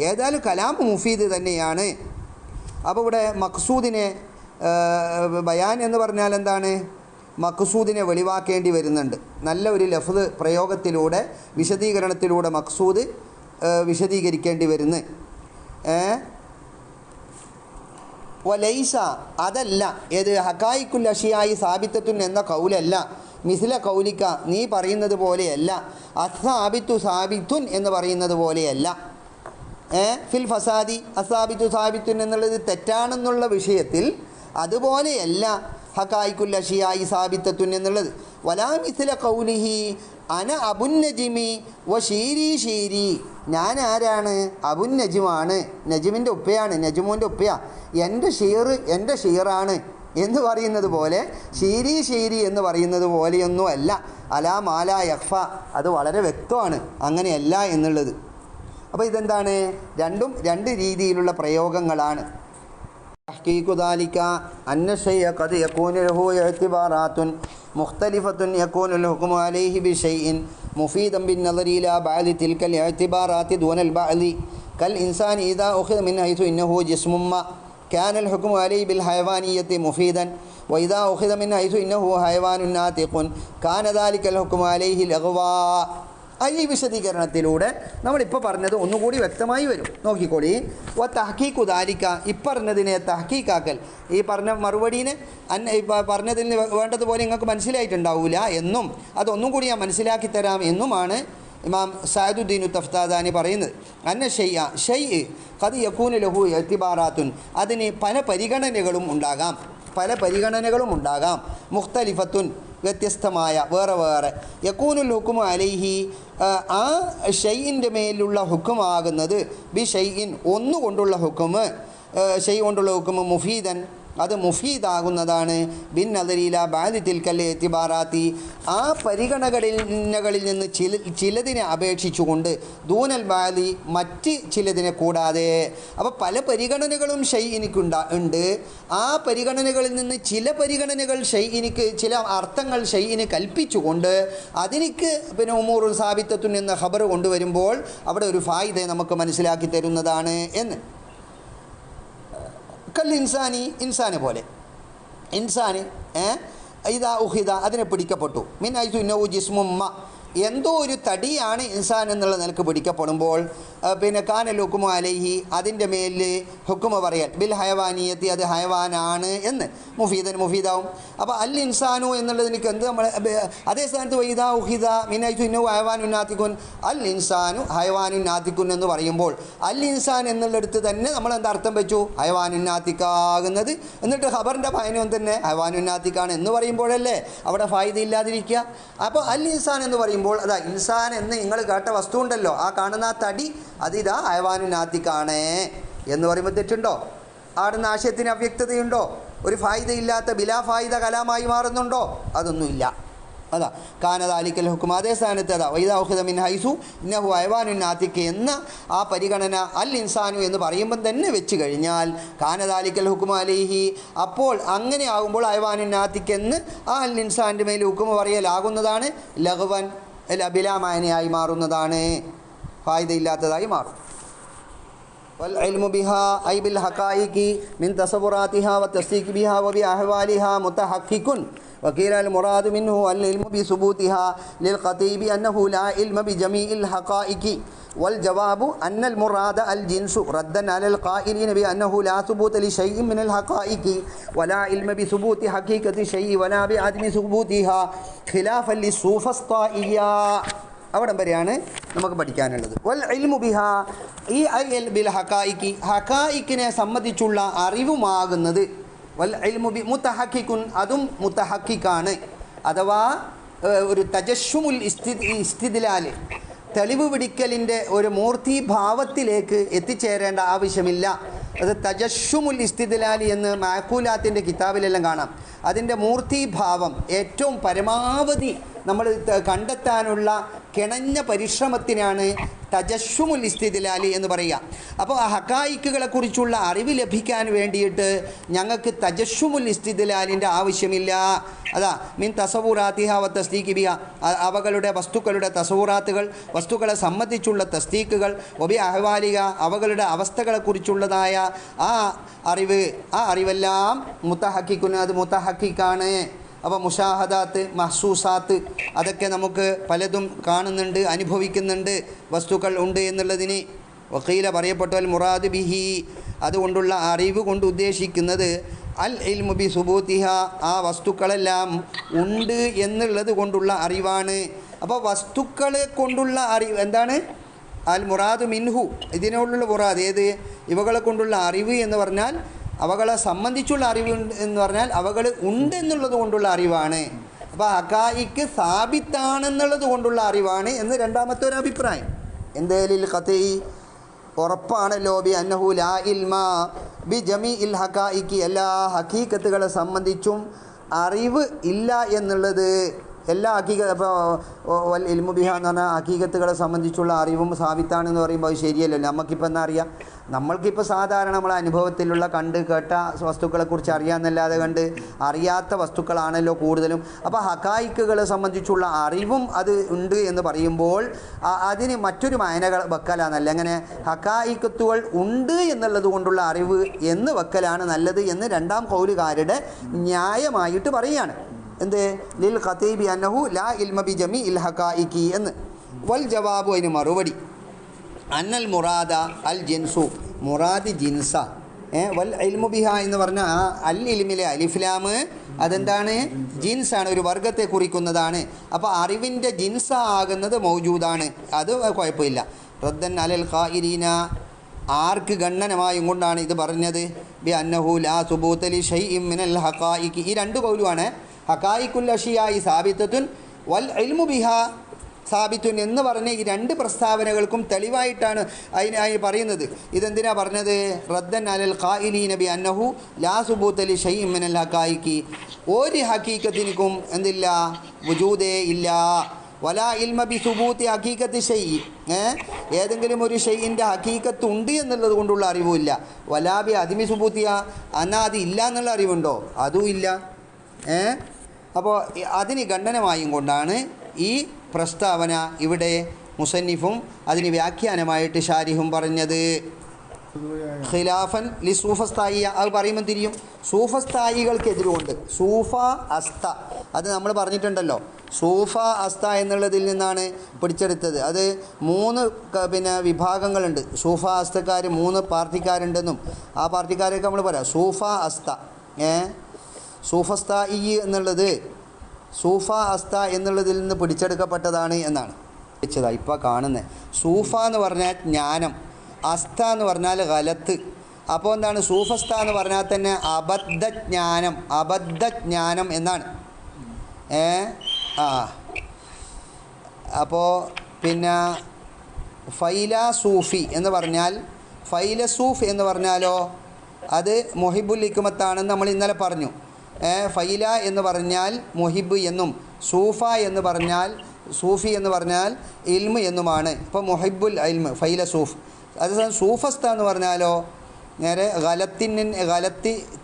ഏതായാലും കലാം മുഫീദ് തന്നെയാണ്. അപ്പോൾ ഇവിടെ മഖ്സൂദിനെ ബയാൻ എന്ന് പറഞ്ഞാൽ എന്താണ്? മഖ്സൂദിനെ വെളിവാക്കേണ്ടി വരുന്നുണ്ട്. നല്ല ഒരു ലഫ്ദ് പ്രയോഗത്തിലൂടെ വിശദീകരണത്തിലൂടെ മഖ്സൂദ് വിശദീകരിക്കേണ്ടി വരുന്നു. വലൈസ അതല്ല, ഏത് ഹഖായിഖുൽ അഷിയായി സാബിത്തത്തുൻ എന്ന കൗലല്ല, മിസ്ല കൗലിക്ക നീ പറയുന്നത് പോലെയല്ല, അസാബിത്തു സാബിത്തുൻ എന്ന് പറയുന്നത് പോലെയല്ല. ഫിൽ ഫസാദി അസാബിത്തു സാബിത്തുൻ എന്നുള്ളത് തെറ്റാണെന്നുള്ള വിഷയത്തിൽ അതുപോലെയല്ല ഹഖായിഖുൽ അഷിയായി സാബിത്തത്തുൻ എന്നുള്ളത്. വലാ മിസ്ല കൗലിഹി അന അബുന്നജിമി വ ഷീരി ഷീരി, ഞാൻ ആരാണ്? അബുൻ നജിമാണ്, നജിമിൻ്റെ ഉപ്പയാണ്, നജിമുൻ്റെ ഉപ്പയാണ്. എൻ്റെ ഷീർ എൻ്റെ ഷീറാണ് എന്ന് പറയുന്നത് പോലെ ഷീരി ഷീരി എന്ന് പറയുന്നത് പോലെയൊന്നും അല്ല. അലാ മാല യഖ്ഫ, അത് വളരെ വ്യക്തമാണ് അങ്ങനെയല്ല എന്നുള്ളത്. അപ്പോൾ ഇതെന്താണ്? രണ്ടും രണ്ട് രീതിയിലുള്ള പ്രയോഗങ്ങളാണ്. തഹ്ഖീഖു ദാലിക അന്ന ഷൈഅ ഖദ് യകൂനു ലഹു ഇഅ്തിബാറാത്തുൻ മുഖ്തലിഫത്തുൻ യകൂനുൽ ഹുക്മു അലൈഹി ബിശൈഇൻ മുഫീദൻ ബിന്നദരി ഇലാ ബഅദി തിൽകൽ ഇഅ്തിബാറാത്തി ദൂനൽ ബഅദി കൽ ഇൻസാനി ഇദാ ഉഖിദ മിൻ ഹൈസു ഇന്നഹു ജിസ്മുൻ മാ കാനൽ ഹുക്മു അലൈഹി ബിൽ ഹയവാനിയ്യത്തി മുഫീദൻ വഇദാ ഉഖിദ മിൻ ഹൈസു ഇന്നഹു ഹയവാനുൻ നാതിഖുൻ കാന ദാലികൽ ഹുക്മു അലൈഹി ലഗ്വാ. ഈ വിശദീകരണത്തിലൂടെ നമ്മളിപ്പോൾ പറഞ്ഞത് ഒന്നുകൂടി വ്യക്തമായി വരും. നോക്കിക്കോളി. തഹ്ഖീഖു ദാലിക, ഇപ്പറഞ്ഞതിനെ തഹ്ഖീഖാക്കൽ, ഈ പറഞ്ഞ മറുപടീനെ പറഞ്ഞതിന് വേണ്ടതുപോലെ നിങ്ങൾക്ക് മനസ്സിലായിട്ടുണ്ടാവില്ല എന്നും അതൊന്നും കൂടി ഞാൻ മനസ്സിലാക്കി തരാം എന്നുമാണ് ഇമാം സഅദുദ്ദീനു തഫ്താദാനി പറയുന്നത്. അന്ന ഷൈഅ ഖദ് യകൂനു ലഹു ഇഅ്തിബാറാത്തുൻ, അതിന് പല പരിഗണനകളും ഉണ്ടാകാം. മുഖ്തലിഫത്തുൻ, വ്യത്യസ്തമായ, വേറെ വേറെ. യകൂനുൽ ഹുക്മു അലൈഹി, ആ ഷൈഇൻ്റെ മേലുള്ള ഹുക്കുമാകുന്നത് ബി ഷൈഇൻ, ഒന്നുകൊണ്ടുള്ള ഹുക്കുമ്, ഷൈ കൊണ്ടുള്ള ഹുക്കുമ് മുഫീദൻ, അത് മുഫീദാകുന്നതാണ്. ബിൻ നദരീല ബാദി തിൽക്കൽ എത്തിബാറാത്തി, ആ പരിഗണനകളിൽ നിന്ന് ചിലതിനെ അപേക്ഷിച്ചുകൊണ്ട് ദൂനൽ ബാദി, മറ്റ് ചിലതിനെ കൂടാതെ. അപ്പോൾ പല പരിഗണനകളും ഉണ്ട്. ആ പരിഗണനകളിൽ നിന്ന് ചില പരിഗണനകൾ ചില അർത്ഥങ്ങൾ ഷൈഇന് കൽപ്പിച്ചുകൊണ്ട് അതിനിക്ക് ഉമൂറുൽ സാബിത്തത്തുൻ എന്ന ഖബർ കൊണ്ടുവരുമ്പോൾ അവിടെ ഒരു ഫായിദയെ നമുക്ക് മനസ്സിലാക്കി തരുന്നതാണ് എന്ന്. കൽ ഇൻസാനി, ഇൻസാനെ പോലെ. ഇൻസാന് ഇദാ ഉഖിദ, അതിനെ പിടിക്കപ്പെട്ടു. മിൻ ഹൈസു ഇന്നഹു ജിസ്മുൻ മാ, എന്തോ ഒരു തടിയാണ് ഇൻസാൻ എന്നുള്ള നിലക്ക് പിടിക്കപ്പെടുമ്പോൾ കാനൽ ഹുക്മു അലൈഹി, അതിൻ്റെ മേലിൽ ഹുക്മ പറയൽ ബിൽ ഹയവാനിയത്തി, അത് ഹയവാനാണ് എന്ന് മുഫീദാവും. അപ്പോൾ അൽ ഇൻസാനു എന്നുള്ളത് എനിക്ക് എന്ത് നമ്മൾ അതേ സ്ഥാനത്ത് വൈദാ ഉഹിദ മിനൈതു ഇന്നഹു ഹയവാനുൻ നാതിഖുൻ, അൽ ഇൻസാനു ഹയവാനുൻ നാതിഖുൻ എന്ന് പറയുമ്പോൾ അൽ ഇൻസാൻ എന്നുള്ളിടത്ത് തന്നെ നമ്മൾ എന്താ അർത്ഥം വെച്ചു? ഹയവാനുൻ നാതിഖാകുന്നത്. എന്നിട്ട് ഖബറിൻ്റെ ഫൈനും തന്നെ ഹയവാനുൻ നാതിഖാണ് എന്ന് പറയുമ്പോഴല്ലേ അവിടെ ഫായിദ ഇല്ലാതിരിക്കുക. അപ്പോൾ അൽ ഇൻസാൻ എന്ന് പറയുമ്പോൾ അതാ ഇൻസാൻ എന്ന് നിങ്ങൾ കേട്ട വസ്തു ഉണ്ടല്ലോ, ആ കാണുന്ന ആ തടി, അതിതാ ഹയവാനുൻ നാതിഖാണ് എന്ന് പറയുമ്പോൾ തെറ്റുണ്ടോ? ആടുന്ന ആശയത്തിന് അവ്യക്തതയുണ്ടോ? ഒരു ഫായിദ ഇല്ലാത്ത ബിലാ ഫായിദ കലാമായി മാറുന്നുണ്ടോ? അതൊന്നുമില്ല. അതാ കാന ദാലിക്കൽ ഹുക്മ, അതേ സ്ഥാനത്ത് അതാ വൈദാ ഉഖിദ മിൻ ഹൈസു ഇന്നഹു ഹയവാനുൻ നാതിഖ് എന്ന ആ പരിഗണന അൽ ഇൻസാനു എന്ന് പറയുമ്പം തന്നെ വെച്ച് കഴിഞ്ഞാൽ കാന ദാലിക്കൽ ഹുക്മ അലൈഹി, അപ്പോൾ അങ്ങനെ ആകുമ്പോൾ ഹയവാനുൻ നാതിഖ് എന്ന് ആ അൽ ഇൻസാൻ്റെ മേൽ ഹുക്മ പറയലാകുന്നതാണ്. ലഗ്വൻ ബിലാമായനയായി മാറുന്നതാണ്, ഫായിദ ഇല്ലാത്തതായി മാറും. والعلم بها أي بالحقائق من تصوراتها والتصديق بها وبأحوالها متحقق. وقيل المراد منه العلم بثبوتها للقطعي بأنه لا علم بجميع الحقائق. والجواب أن المراد الجنس ردا على القائلين بأنه لا ثبوت لشيء من الحقائق ولا علم بثبوت حقيقة شيء ولا بعدم ثبوتها خلافا للسوفسطائية. അവിടം വരെയാണ് നമുക്ക് പഠിക്കാനുള്ളത്. വൽ ഇൽമു ബിഹാ, ഈ ബിൽ ഹഖായിഖി, ഹഖായിഖിനെ സംബന്ധിച്ചുള്ള അറിവുമാകുന്നത്. വൽ ഇൽമു ബി മുത്തഹഖിഖുൻ, അതും മുത്തഹഖിഖാണ്. അഥവാ ഒരു തജസ്സുമുൽ ഇസ്തിദ്ലാൽ, തെളിവ് പിടിക്കലിൻ്റെ ഒരു മൂർത്തിഭാവത്തിലേക്ക് എത്തിച്ചേരേണ്ട ആവശ്യമില്ല. അത് തജസ്സുമുൽ ഇസ്തിദ്ലാൽ എന്ന് മാക്കൂലാത്തിൻ്റെ കിതാബിലെല്ലാം കാണാം. അതിൻ്റെ മൂർത്തിഭാവം ഏറ്റവും പരമാവധി നമ്മൾ കണ്ടെത്താനുള്ള കിണഞ്ഞ പരിശ്രമത്തിനാണ് തജസ്സുമുൽ ഇസ്തിദ്ലാലി എന്ന് പറയുക. അപ്പോൾ ആ ഹക്കായിക്കുകളെക്കുറിച്ചുള്ള അറിവ് ലഭിക്കാൻ വേണ്ടിയിട്ട് ഞങ്ങൾക്ക് തജസ്സുമുൽ ഇസ്തിദ്ലാലിൻ്റെ ആവശ്യമില്ല. അതാ മിൻ തസവൂറാത്തിഹ വ തസ്ദീഖി ബിഹ, അവകളുടെ വസ്തുക്കളുടെ തസവൂറാത്തുകൾ, വസ്തുക്കളെ സംബന്ധിച്ചുള്ള തസ്ദീഖുകൾ, ഒബി അഹ്വാലിക, അവകളുടെ അവസ്ഥകളെക്കുറിച്ചുള്ളതായ ആ അറിവെല്ലാം മുത്തഹക്കിക്കുന്ന, അത് മുത്തഹക്കിക്കാണ്. അപ്പോൾ മുഷാഹദാത്ത്, മഹ്സൂസാത്ത്, അതൊക്കെ നമുക്ക് പലതും കാണുന്നുണ്ട്, അനുഭവിക്കുന്നുണ്ട്, വസ്തുക്കൾ ഉണ്ട് എന്നുള്ളതിന്. വക്കീല പറയപ്പെട്ടവൽ മുറാദ് ബിഹി, അതുകൊണ്ടുള്ള അറിവ് കൊണ്ട് ഉദ്ദേശിക്കുന്നത് അൽ ഇൽമു ബി സുബൂത്തിഹ, ആ വസ്തുക്കളെല്ലാം ഉണ്ട് എന്നുള്ളത് കൊണ്ടുള്ള അറിവാണ്. അപ്പോൾ വസ്തുക്കളെ കൊണ്ടുള്ള അറിവ് എന്താണ്? അൽ മുറാദ് മിൻഹു, ഇതിനോടുള്ള മുറാദ് ഏത്? ഇവകളെ കൊണ്ടുള്ള അറിവ് എന്ന് പറഞ്ഞാൽ അവകളെ സംബന്ധിച്ചുള്ള അറിവ് എന്ന് പറഞ്ഞാൽ അവകൾ ഉണ്ട് എന്നുള്ളത് കൊണ്ടുള്ള അറിവാണ്. അപ്പോൾ ഹക്കായിക്ക് സാബിത്താണെന്നുള്ളത് കൊണ്ടുള്ള അറിവാണ് എന്ന് രണ്ടാമത്തെ ഒരു അഭിപ്രായം. എന്തേലിൽ ഖത്ഈ, ഉറപ്പാണല്ലോ ബി അന്നഹു ലാ ഇൽമ ബി ജമീഇൽ ഹക്കായിക്ക്, എല്ലാ ഹക്കീക്കത്തുകളെ സംബന്ധിച്ചും അറിവ് ഇല്ല എന്നുള്ളത്. എല്ലാ ഇപ്പോൾ ഇൽമു ബിഹ എന്ന് പറഞ്ഞാൽ ഹക്കീക്കത്തുകളെ സംബന്ധിച്ചുള്ള അറിവും സാബിത്താണെന്ന് പറയുമ്പോൾ അത് ശരിയല്ലോ. നമുക്കിപ്പോൾ എന്താ അറിയാം? നമ്മൾക്കിപ്പോൾ സാധാരണ നമ്മളെ അനുഭവത്തിലുള്ള കണ്ട് കേട്ട വസ്തുക്കളെക്കുറിച്ച് അറിയാമെന്നല്ലാതെ കണ്ട് അറിയാത്ത വസ്തുക്കളാണല്ലോ കൂടുതലും. അപ്പോൾ ഹക്കായിക്കുകളെ സംബന്ധിച്ചുള്ള അറിവും അത് ഉണ്ട് എന്ന് പറയുമ്പോൾ അതിന് മറ്റൊരു മായനകൾ വെക്കലാന്നല്ല. അങ്ങനെ ഹക്കായിക്കത്തുകൾ ഉണ്ട് എന്നുള്ളത് കൊണ്ടുള്ള അറിവ് എന്ന് വെക്കലാണ് നല്ലത് എന്ന് രണ്ടാം കൗലുകാരുടെ ന്യായമായിട്ട് പറയുകയാണ്. എന്ത്? ലിൽ ഖതീബി അന്നഹു ലാ ഇൽമ ബി ജമീഇൽ ഹഖായിഖി എന്ന്. വൽ ജവാബു, അതിന് മറുപടി, അന്നൽ മുറാദ അൽ ജിൻസു, മുറാദ് ജിൻസ. വൽ ഇൽമു ബിഹ എന്ന് പറഞ്ഞാൽ ആ അൽ ഇൽമിലെ അലിഫ്ലാമ് അതെന്താണ്? ജിൻസാണ്, ഒരു വർഗത്തെ കുറിക്കുന്നതാണ്. അപ്പോൾ അറിവിൻ്റെ ജിൻസ ആകുന്നത് മൗജൂദാണ്, അത് കുഴപ്പമില്ല. റദ്ദൻ അലൽ ഖായിരീന, ആർക്ക് ഗണ്ണനമായും കൊണ്ടാണ് ഇത് പറഞ്ഞത്? ബി അന്നഹു ലാ സുബൂത ലി ഷൈഇൻ മിനൽ ഹഖായിഖി, ഈ രണ്ട് കൗലുമാണ്. ഹഖായിഖുൽ അഷിയായി സാബിത്തത്തുൻ വൽ ഇൽമു ബിഹ സാബിത്തുൻ എന്ന് പറഞ്ഞ ഈ രണ്ട് പ്രസ്താവനകൾക്കും തെളിവായിട്ടാണ് അതിന് പറയുന്നത്. ഇതെന്തിനാ പറഞ്ഞത്? റദ്ദൻ അലൽ ഖായിലീന ബി അന്നഹു ലാ സുബൂത ലി ഷൈഇൻ മിനൽ ഹഖായിഖി, ഒരു ഹഖീഖത്തിനും എന്തില്ല? വുജൂദേ ഇല്ല. വലാ ഇൽമ ബി സുബൂത്തി ഹഖീഖത്തി ഷൈഇ, ഏതെങ്കിലും ഒരു ഷൈഇൻ്റെ ഹഖീഖത്ത് ഉണ്ട് എന്നുള്ളത് കൊണ്ടുള്ള അറിവുമില്ല. വലാ ബി അദിമി സുബൂത്തിയ, എന്നാൽ അത് ഇല്ല എന്നുള്ള അറിവുണ്ടോ? അതും ഇല്ല. അപ്പോൾ അതിന് ഖണ്ഡനമായും കൊണ്ടാണ് ഈ പ്രസ്താവന ഇവിടെ മുസന്നിഫും അതിന് വ്യാഖ്യാനമായിട്ട് ഷാരിഹും പറഞ്ഞത്. ഖിലാഫൻ ലി സൂഫസ്ഥായി, അത് പറയുമ്പോൾ തിരിയും സൂഫസ്ഥായികൾക്കെതിരുകൊണ്ട്. സൂഫ അസ്ത, അത് നമ്മൾ പറഞ്ഞിട്ടുണ്ടല്ലോ. സൂഫ അസ്ത എന്നുള്ളതിൽ നിന്നാണ് പിടിച്ചെടുത്തത്. അത് മൂന്ന് വിഭാഗങ്ങളുണ്ട്. സൂഫ അസ്തക്കാർ 3 പാർട്ടിക്കാരുണ്ടെന്നും ആ പാർട്ടിക്കാരെയൊക്കെ നമ്മൾ പറയാം സൂഫ അസ്ത. സൂഫസ്ഥായി എന്നുള്ളത് സൂഫ അസ്ത എന്നുള്ളതിൽ നിന്ന് പിടിച്ചെടുക്കപ്പെട്ടതാണ് എന്നാണ് വെച്ചതാണ് ഇപ്പോൾ കാണുന്നത്. സൂഫ എന്ന് പറഞ്ഞാൽ ജ്ഞാനം, അസ്ത എന്ന് പറഞ്ഞാൽ ഗലത്ത്. അപ്പോൾ എന്താണ്? സൂഫസ്ത എന്ന് പറഞ്ഞാൽ തന്നെ അബദ്ധജ്ഞാനം എന്നാണ്. അപ്പോൾ പിന്നെ ഫൈലസൂഫി എന്ന് പറഞ്ഞാൽ, ഫൈലസൂഫ് എന്ന് പറഞ്ഞാലോ അത് മുഹിബുൽ ഹിക്മത്താണെന്ന് നമ്മൾ ഇന്നലെ പറഞ്ഞു. ഫൈല എന്ന് പറഞ്ഞാൽ മുഹിബ് എന്നും സൂഫ എന്ന് പറഞ്ഞാൽ സൂഫി എന്ന് പറഞ്ഞാൽ ഇൽമ് എന്നുമാണ്. ഇപ്പോൾ മുഹിബുൽ ഇൽമ് ഫൈലസൂഫ്. അതേസമയം സൂഫസ്ത എന്ന് പറഞ്ഞാലോ നേരെ ഗലത്തി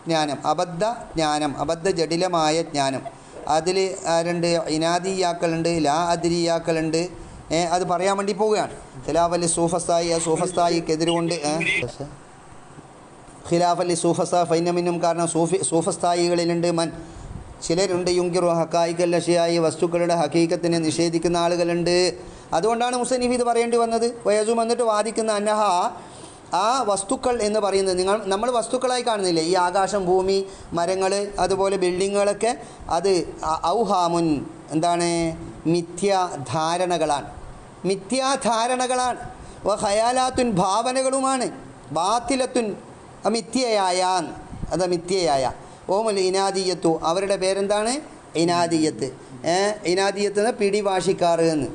ജ്ഞാനം, അബദ്ധ ജ്ഞാനം, അബദ്ധ ജടിലമായ ജ്ഞാനം. അതിൽ ആരുണ്ട്? ഇനാദിയാക്കളുണ്ട്, ലാ അദിരിയാക്കളുണ്ട്. അത് പറയാൻ വേണ്ടി പോവുകയാണ്. ഖിലാഫലി സൂഫസ്ഥായി, സൂഫസ്ഥായിക്കെതിരുകൊണ്ട് ഖിലാഫലി സൂഫസ്ത ഫൈനമിനും, കാരണം സൂഫസ്ഥായികളിലുണ്ട് മൻ, ചിലരുണ്ട് യുങ്കിറു ഹക്കായിക്കൽ അഷിയായി, വസ്തുക്കളുടെ ഹക്കീക്കത്തിനെ നിഷേധിക്കുന്ന ആളുകളുണ്ട്. അതുകൊണ്ടാണ് മുസന്നിഫ് ഇത് പറയേണ്ടി വന്നത്. വയസും വന്നിട്ട് വാദിക്കുന്ന അന്നഹ, ആ വസ്തുക്കൾ എന്ന് പറയുന്നത് നമ്മൾ വസ്തുക്കളായി കാണുന്നില്ലേ? ഈ ആകാശം, ഭൂമി, മരങ്ങൾ, അതുപോലെ ബിൽഡിങ്ങുകളൊക്കെ അത് ഔഹാമുൻ, എന്താണ്? മിഥ്യാധാരണകളാണ്. വ ഖയാലാത്തുൻ, ഭാവനകളുമാണ്. ബാത്തിലത്തുൻ, മിഥ്യയായ. ഓമുൽ ഇനാദിയത്തു, അവരുടെ പേരെന്താണ്? ഇനാദിയത്ത്. ഇനാദിയത്ത് പിടിവാശിക്കാർ എന്ന്.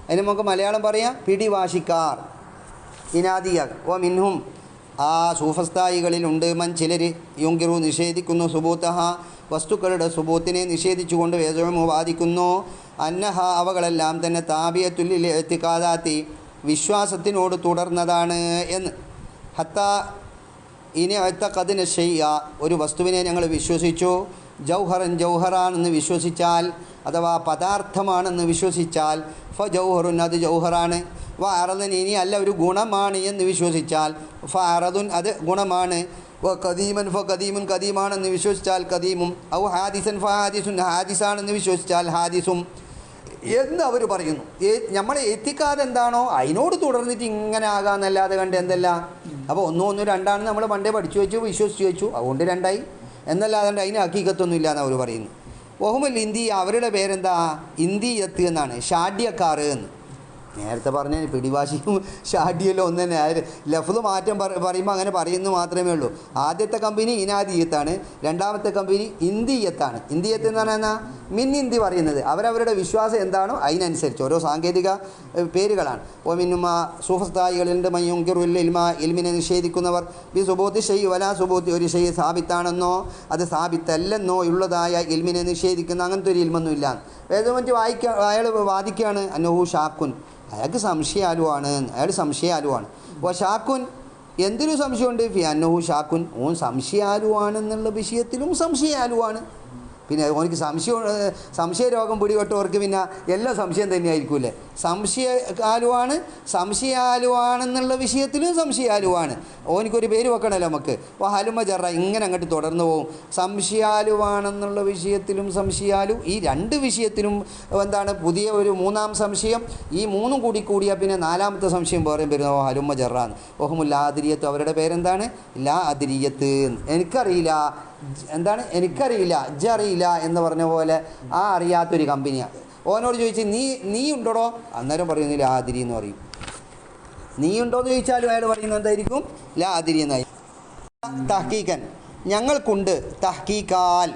അതിന് നമുക്ക് മലയാളം പറയാം പിടിവാശിക്കാർ, ഇനാദിയ. ഓ മിൻഹും ആ സൂഫസ്ഥായികളിലുണ്ട് മൻ ചിലർ യുങ്കിറു നിഷേധിക്കുന്നു സുബൂത്തഹ വസ്തുക്കളുടെ സുബൂത്തിനെ നിഷേധിച്ചുകൊണ്ട് വേദമു വാദിക്കുന്നു അന്നഹ അവകളെല്ലാം തന്നെ താബിയത്തുല്ലിൽ എത്തിക്കാതാത്തി വിശ്വാസത്തിനോട് തുടർന്നതാണ് എന്ന്. ഹത്ത ഇനി എത്തക്കതിന് ഷെയ്യ ഒരു വസ്തുവിനെ ഞങ്ങൾ വിശ്വസിച്ചു, ജൗഹറൻ ജൗഹറാണെന്ന് വിശ്വസിച്ചാൽ അഥവാ പദാർത്ഥമാണെന്ന് വിശ്വസിച്ചാൽ ഫ ജൗഹറുൻ അത് ജൗഹറാണ്, വ അറദൻ ഇനി അല്ല ഒരു ഗുണമാണ് എന്ന് വിശ്വസിച്ചാൽ ഫ അറദുൻ അത് ഗുണമാണ്, വ കദീമൻ ഫ കദീമുൻ കദീമാണെന്ന് വിശ്വസിച്ചാൽ കദീമും, ഔ ഹാദിസൻ ഫ ഹാദിസുൻ ഹാദിസാണെന്ന് വിശ്വസിച്ചാൽ ഹാദിസും എന്ന് അവർ പറയുന്നു. നമ്മളെ എത്തിക്കാതെ എന്താണോ അതിനോട് തുടർന്നിട്ട് ഇങ്ങനെ ആകാമെന്നല്ലാതെ കണ്ട് എന്തല്ല. അപ്പോൾ ഒന്നും രണ്ടാണെന്ന് നമ്മൾ പണ്ടേ പഠിച്ചു വെച്ചു വിശ്വസിച്ച് വെച്ചു, അതുകൊണ്ട് രണ്ടായി എന്നല്ലാതെ അതിന് ഹക്കീക്കത്തൊന്നും ഇല്ല എന്ന് അവർ പറയുന്നു. ഒഹുമൽ ഇന്ത്യ അവരുടെ പേരെന്താ ഇന്ത്യത്ത് എന്നാണ്, ഷാഡ്യക്കാർ എന്ന്. നേരത്തെ പറഞ്ഞ പിടിവാശിയും ഷാഡിയല്ലോ ഒന്ന് തന്നെ. ലഫ്ദ് മാറ്റം പറയുമ്പോൾ അങ്ങനെ പറയുന്നു മാത്രമേ ഉള്ളൂ. ആദ്യത്തെ കമ്പനി ഇനാദിയത്താണ്, രണ്ടാമത്തെ കമ്പനി ഇന്ത്യത്താണ്. ഇന്ത്യത്ത് എന്ന് പറഞ്ഞാൽ മിൻ ഇന്ത്യ പറയുന്നത് അവരവരുടെ വിശ്വാസം എന്താണോ അതിനനുസരിച്ച് ഓരോ സാങ്കേതിക പേരുകളാണ്. ഓ മിന്നുമ സൂഫസ്ഥായികളുണ്ട് മയ്യുങ്കിറുൽ ഇൽമ ഇൽമിനെ നിഷേധിക്കുന്നവർ ബി സുബൂത്തി ഷെയ് വലാ സുബൂത്തി ഒരു ഷെയ് സാബിത്താണെന്നോ അത് സാബിത്തല്ലെന്നോ ഉള്ളതായ ഇൽമിനെ നിഷേധിക്കുന്ന അങ്ങനത്തെ ഒരു ഇൽമൊന്നും ഇല്ല. വേദമറ്റ് അയാൾ വാദിക്കുകയാണ് അന്നഹു ഷാക്കുൻ അയാൾക്ക് സംശയാലുവാണ്, അയാൾ സംശയാലുവാണ്. അപ്പോൾ ഷാക്കുൻ എന്തൊരു സംശയമുണ്ട് ഫി അന്നഹു ഷാക്കുൻ ഓൻ സംശയാലുവാണെന്നുള്ള വിഷയത്തിലും സംശയാലുവാണ്. പിന്നെ ഓനിക്ക് സംശയരോഗം പിടിപെട്ടവർക്ക് പിന്നെ എല്ലാ സംശയം തന്നെയായിരിക്കുമല്ലേ. സംശയാലുവാണ്, സംശയാലുവാണെന്നുള്ള വിഷയത്തിലും സംശയാലുവാണ്. ഓനിക്കൊരു പേര് വെക്കണമല്ലോ നമുക്ക്. അപ്പോൾ ഹലുമ ജറ ഇങ്ങനെ അങ്ങോട്ട് തുടർന്ന് പോകും. സംശയാലുവാണെന്നുള്ള വിഷയത്തിലും സംശയാലു, ഈ രണ്ട് വിഷയത്തിലും എന്താണ് പുതിയ ഒരു മൂന്നാം സംശയം. ഈ മൂന്നും കൂടിയാൽ പിന്നെ നാലാമത്തെ സംശയം വേറെയും വരുന്നു. ഓ ഹലുമ ജറാന്ന്. ഓഹമുൽ ആദിരിയത്ത് അവരുടെ പേരെന്താണ് ലാ അദിരിയത്ത്. എനിക്കറിയില്ല എന്താണ് എനിക്കറിയില്ല അറിയില്ല എന്ന് പറഞ്ഞ പോലെ ആ അറിയാത്തൊരു കമ്പനിയാണ്. ഓനോട് ചോദിച്ച് നീ ഉണ്ടോടോ, അന്നേരം പറയുന്നില്ല ആതിരി എന്ന് പറയും. നീ ഉണ്ടോയെന്ന് ചോദിച്ചാലും അയാൾ പറയുന്നത് എന്തായിരിക്കും ലാ ആതിരി എന്നായി. തഹ്കീക്കൻ ഞങ്ങൾക്കുണ്ട്, തഹ്കീക്കാൽ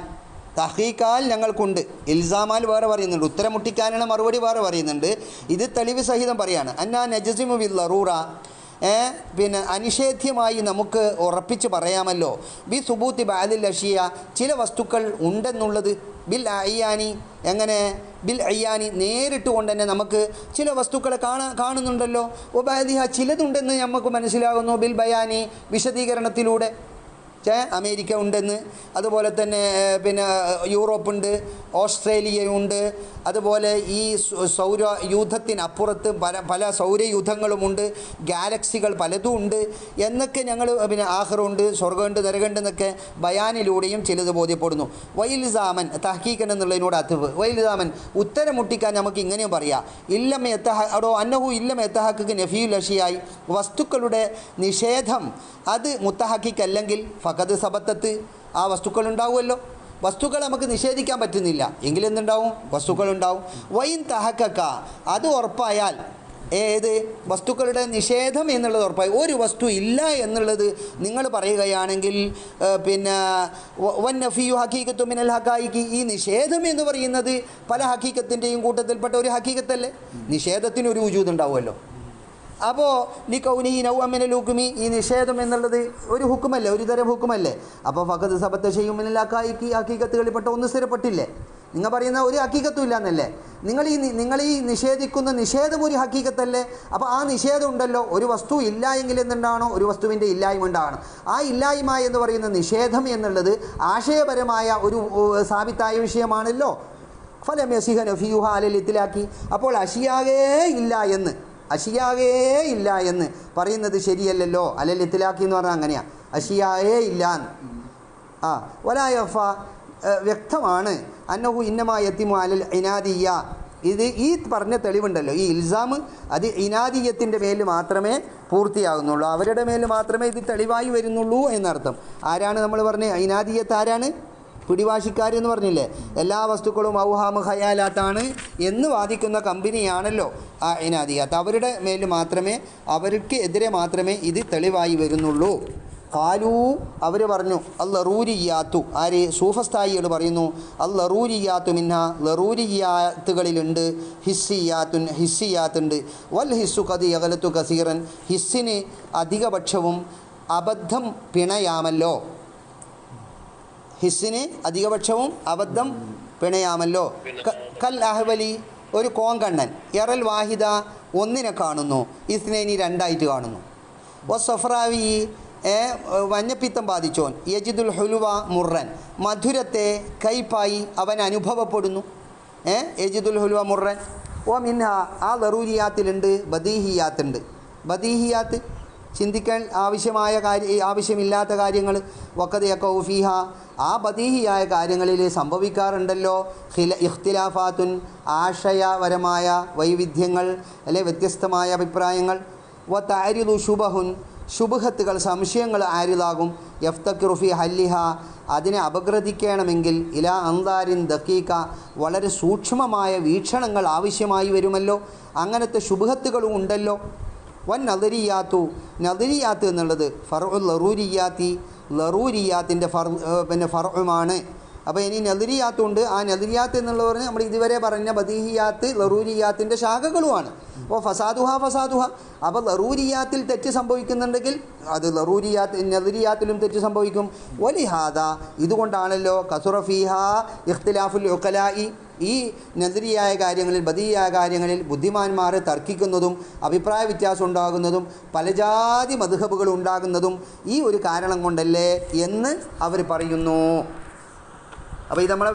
ഞങ്ങൾക്കുണ്ട്. ഇൽസാമാൽ വേറെ പറയുന്നുണ്ട്, ഉത്തരം മുട്ടിക്കാനുള്ള മറുപടി വേറെ പറയുന്നുണ്ട്. ഇത് തെളിവ് സഹിതം പറയാണ്. അന്നാ നജസിമു ബിൽ ലറൂറ പിന്നെ അനിഷേധ്യമായി നമുക്ക് ഉറപ്പിച്ച് പറയാമല്ലോ ബി സുബൂത്തി ബാദിൽ അഷിയ ചില വസ്തുക്കൾ ഉണ്ടെന്നുള്ളത് ബിൽ അയ്യാനി. എങ്ങനെ ബിൽ അയ്യാനി നേരിട്ട് കൊണ്ട് തന്നെ നമുക്ക് ചില വസ്തുക്കളെ കാണുന്നുണ്ടല്ലോ. ഒബാദിഹ ചിലതുണ്ടെന്ന് നമുക്ക് മനസ്സിലാകുന്നു ബിൽ ബയാനി വിശദീകരണത്തിലൂടെ. അമേരിക്ക ഉണ്ടെന്ന്, അതുപോലെ തന്നെ പിന്നെ യൂറോപ്പുണ്ട്, ഓസ്ട്രേലിയയുണ്ട്, അതുപോലെ ഈ സൗരയൂഥത്തിനപ്പുറത്ത് പല സൗരയൂഥങ്ങളുമുണ്ട്, ഗാലക്സികൾ പലതും ഉണ്ട് എന്നൊക്കെ ഞങ്ങൾ പിന്നെ ആഖിറുണ്ട്, സ്വർഗമുണ്ട്, നരകമുണ്ട് എന്നൊക്കെ ബയാനിലൂടെയും ചിലത് ബോധ്യപ്പെടുന്നു. വൈൽസാമൻ തഹ്കീക്കൻ എന്നുള്ളതിനോട് അത്വ് വൈൽസാമൻ ഉത്തരം മുട്ടിക്കാൻ നമുക്ക് ഇങ്ങനെയും പറയാം. ഇല്ലം എത്തഹോ അന്നഹു ഇല്ലം എത്തഹക്ക് നഫിയുൽ അഷിയായി വസ്തുക്കളുടെ നിഷേധം അത് മുത്തഹക്കിക്കല്ലെങ്കിൽ ഫഖദ് സബത്തത്ത് ആ വസ്തുക്കൾ ഉണ്ടാവുമല്ലോ. വസ്തുക്കൾ നമുക്ക് നിഷേധിക്കാൻ പറ്റുന്നില്ല എങ്കിലെന്തുണ്ടാവും വസ്തുക്കളുണ്ടാവും. വൈൻ തഹക്കക്ക അത് ഉറപ്പായാൽ ഏത് വസ്തുക്കളുടെ നിഷേധം എന്നുള്ളത് ഉറപ്പായി. ഒരു വസ്തു ഇല്ല എന്നുള്ളത് നിങ്ങൾ പറയുകയാണെങ്കിൽ പിന്നെ വൻ നഫിയു ഹക്കീക്കത്തു മിനൽ ഹക്കായിക്ക് ഈ നിഷേധം എന്ന് പറയുന്നത് പല ഹക്കീക്കത്തിൻ്റെയും കൂട്ടത്തിൽപ്പെട്ട ഒരു ഹക്കീക്കത്തല്ലേ. നിഷേധത്തിന് ഒരു വജൂദ് ഉണ്ടാവുമല്ലോ. അപ്പോൾ ലി കൗനി നൗഅമിനൽ ഹുക്മി ഈ നിഷേധം എന്നുള്ളത് ഒരു ഹുക്കുമല്ലേ, ഒരു തരം ഹുക്കുമല്ലേ. അപ്പോൾ ഫഖദ് സബത്ത ഷൈഉൻ മിനൽ ഹഖായിഖി ഹക്കീക്കത്തുകളിൽപ്പെട്ട ഒന്ന് സ്ഥിരപ്പെട്ടില്ലേ. നിങ്ങൾ പറയുന്ന ഒരു ഹക്കീക്കത്തും ഇല്ല എന്നല്ലേ. നിങ്ങൾ ഈ നിഷേധിക്കുന്ന നിഷേധം ഒരു ഹക്കീക്കത്തല്ലേ. അപ്പോൾ ആ നിഷേധം ഉണ്ടല്ലോ. ഒരു വസ്തു ഇല്ല എങ്കിൽ എന്തുണ്ടാണോ ഒരു വസ്തുവിൻ്റെ ഇല്ലായ്മ ഉണ്ടാകണം. ആ ഇല്ലായ്മ എന്ന് പറയുന്ന നിഷേധം എന്നുള്ളത് ആശയപരമായ ഒരു സാബിത്തായ വിഷയമാണല്ലോ. ഫലം യസിഹ നഫിയുഹ അലൽ ഇത്ലാഖി അപ്പോൾ അഷിയാകേ ഇല്ല എന്ന് പറയുന്നത് ശരിയല്ലല്ലോ. അലൽ ഇത്ലാഖി എന്ന് പറഞ്ഞാൽ അങ്ങനെയാണ്, അഷിയാകേ ഇല്ല എന്ന്. വലായഫ വ്യക്തമാണ് അന്നഹു ഇന്നമാ യത്തിമു അലൽ ഇനാദിയ. ഇത് ഈ പറഞ്ഞ തെളിവുണ്ടല്ലോ, ഈ ഇൽസാം അത് ഇനാദിയത്തിൻ്റെ മേൽ മാത്രമേ പൂർത്തിയാകുന്നുള്ളൂ, അവരുടെ മേൽ മാത്രമേ ഇത് തെളിവായി വരുന്നുള്ളൂ എന്നർത്ഥം. ആരാണ് നമ്മൾ പറഞ്ഞത് ഇനാദിയത്ത്? ആരാണ്? പിടിവാശിക്കാരെന്ന് പറഞ്ഞില്ലേ. എല്ലാ വസ്തുക്കളും ഔഹാമ് ഖയാലാത്താണ് എന്ന് വാദിക്കുന്ന കമ്പനിയാണല്ലോ ആ ഇനാദിയാത്ത്. അവരുടെ മേൽ മാത്രമേ, അവർക്ക് എതിരെ മാത്രമേ ഇത് തെളിവായി വരുന്നുള്ളൂ. ഖാലൂ അവർ പറഞ്ഞു അല്ലറൂരിയാത്തു ആര് സൂഫസ്ഥായികൾ പറയുന്നു അല്ലറൂരിയാത്തു മിൻഹ ലറൂരിയാത്തുകളിലുണ്ട് ഹിസ്സിയാത്തുണ്ട് വൽ ഹിസ്സു ഖദ് യഗലത്തു കസീറൻ ഹിസ്സിന് അധികപക്ഷവും അബദ്ധം പിണയാമല്ലോ ഹിസ്സിന് അധികപക്ഷവും അബദ്ധം പിണയാമല്ലോ കൽ അഹ്വലി ഒരു കോങ്കണ്ണൻ യറൽ വാഹിദ ഒന്നിനെ കാണുന്നു ഇസ്നൈനി രണ്ടായിട്ട് കാണുന്നു ഒ സഫറാവി മഞ്ഞപ്പിത്തം ബാധിച്ചോൻ യജിദുൽ ഹുലുവ മുറൻ മധുരത്തെ കൈപ്പായി അവൻ അനുഭവപ്പെടുന്നു യജിദുൽ ഹുലുവ മുറൻ ഓ മിൻഹ ആ ലറൂരിയാത്തിലുണ്ട് ബദീഹിയാത്തുണ്ട് ബദീഹിയാത്ത് ചിന്തിക്കാൻ ആവശ്യമില്ലാത്ത കാര്യങ്ങൾ വക്കതയൊക്കെ ഫീഹ ആ ബദീഹിയായ കാര്യങ്ങളിൽ സംഭവിക്കാറുണ്ടല്ലോ ഇഖ്തിലാഫാത്തുൻ ആശയപരമായ വൈവിധ്യങ്ങൾ അല്ലെ വ്യത്യസ്തമായ അഭിപ്രായങ്ങൾ വ താരിദു ശുബഹുൻ ശുബഹത്തുകൾ സംശയങ്ങൾ ആരിതാകും യഫ്തക്കിറുഫി ഹല്ലിഹ അതിനെ അപഗ്രഥിക്കണമെങ്കിൽ ഇലാ അന്താരിൻ ദക്കീക്ക വളരെ സൂക്ഷ്മമായ വീക്ഷണങ്ങൾ ആവശ്യമായി വരുമല്ലോ അങ്ങനത്തെ ശുബഹത്തുകളും ഉണ്ടല്ലോ വൻ നദരിയാത്ത് എന്നുള്ളത് ഫർഉൽ ലറൂരിയാത്തിൻ്റെ ഫർഉമാണ് അപ്പോൾ ഇനി നദരിയാത്തുണ്ട് ആ നദരിയാത്ത് എന്നുള്ളത് പറഞ്ഞാൽ നമ്മൾ ഇതുവരെ പറഞ്ഞ ബദീഹിയാത്ത് ലറൂരിയാത്തിൻ്റെ ശാഖകളുമാണ് അപ്പോൾ ഫസാദുഹ അപ്പോൾ ലറൂരിയാത്തിൽ തെറ്റ് സംഭവിക്കുന്നുണ്ടെങ്കിൽ അത് നദരിയാത്തിലും തെറ്റ് സംഭവിക്കും വലിഹാദ ഇതുകൊണ്ടാണല്ലോ കസുറഫീഹ ഇഖ്തിലാഫുൽ ഉഖലാഇ ഈ നദരിയായ കാര്യങ്ങളിൽ ബദീയായ കാര്യങ്ങളിൽ ബുദ്ധിമാന്മാർ തർക്കിക്കുന്നതും അഭിപ്രായ വ്യത്യാസം ഉണ്ടാകുന്നതും പല ജാതി മദ്ഹബുകൾ ഉണ്ടാകുന്നതും ഈ ഒരു കാരണം കൊണ്ടല്ലേ എന്ന് അവർ പറയുന്നു. അപ്പോൾ ഇത് നമ്മളെ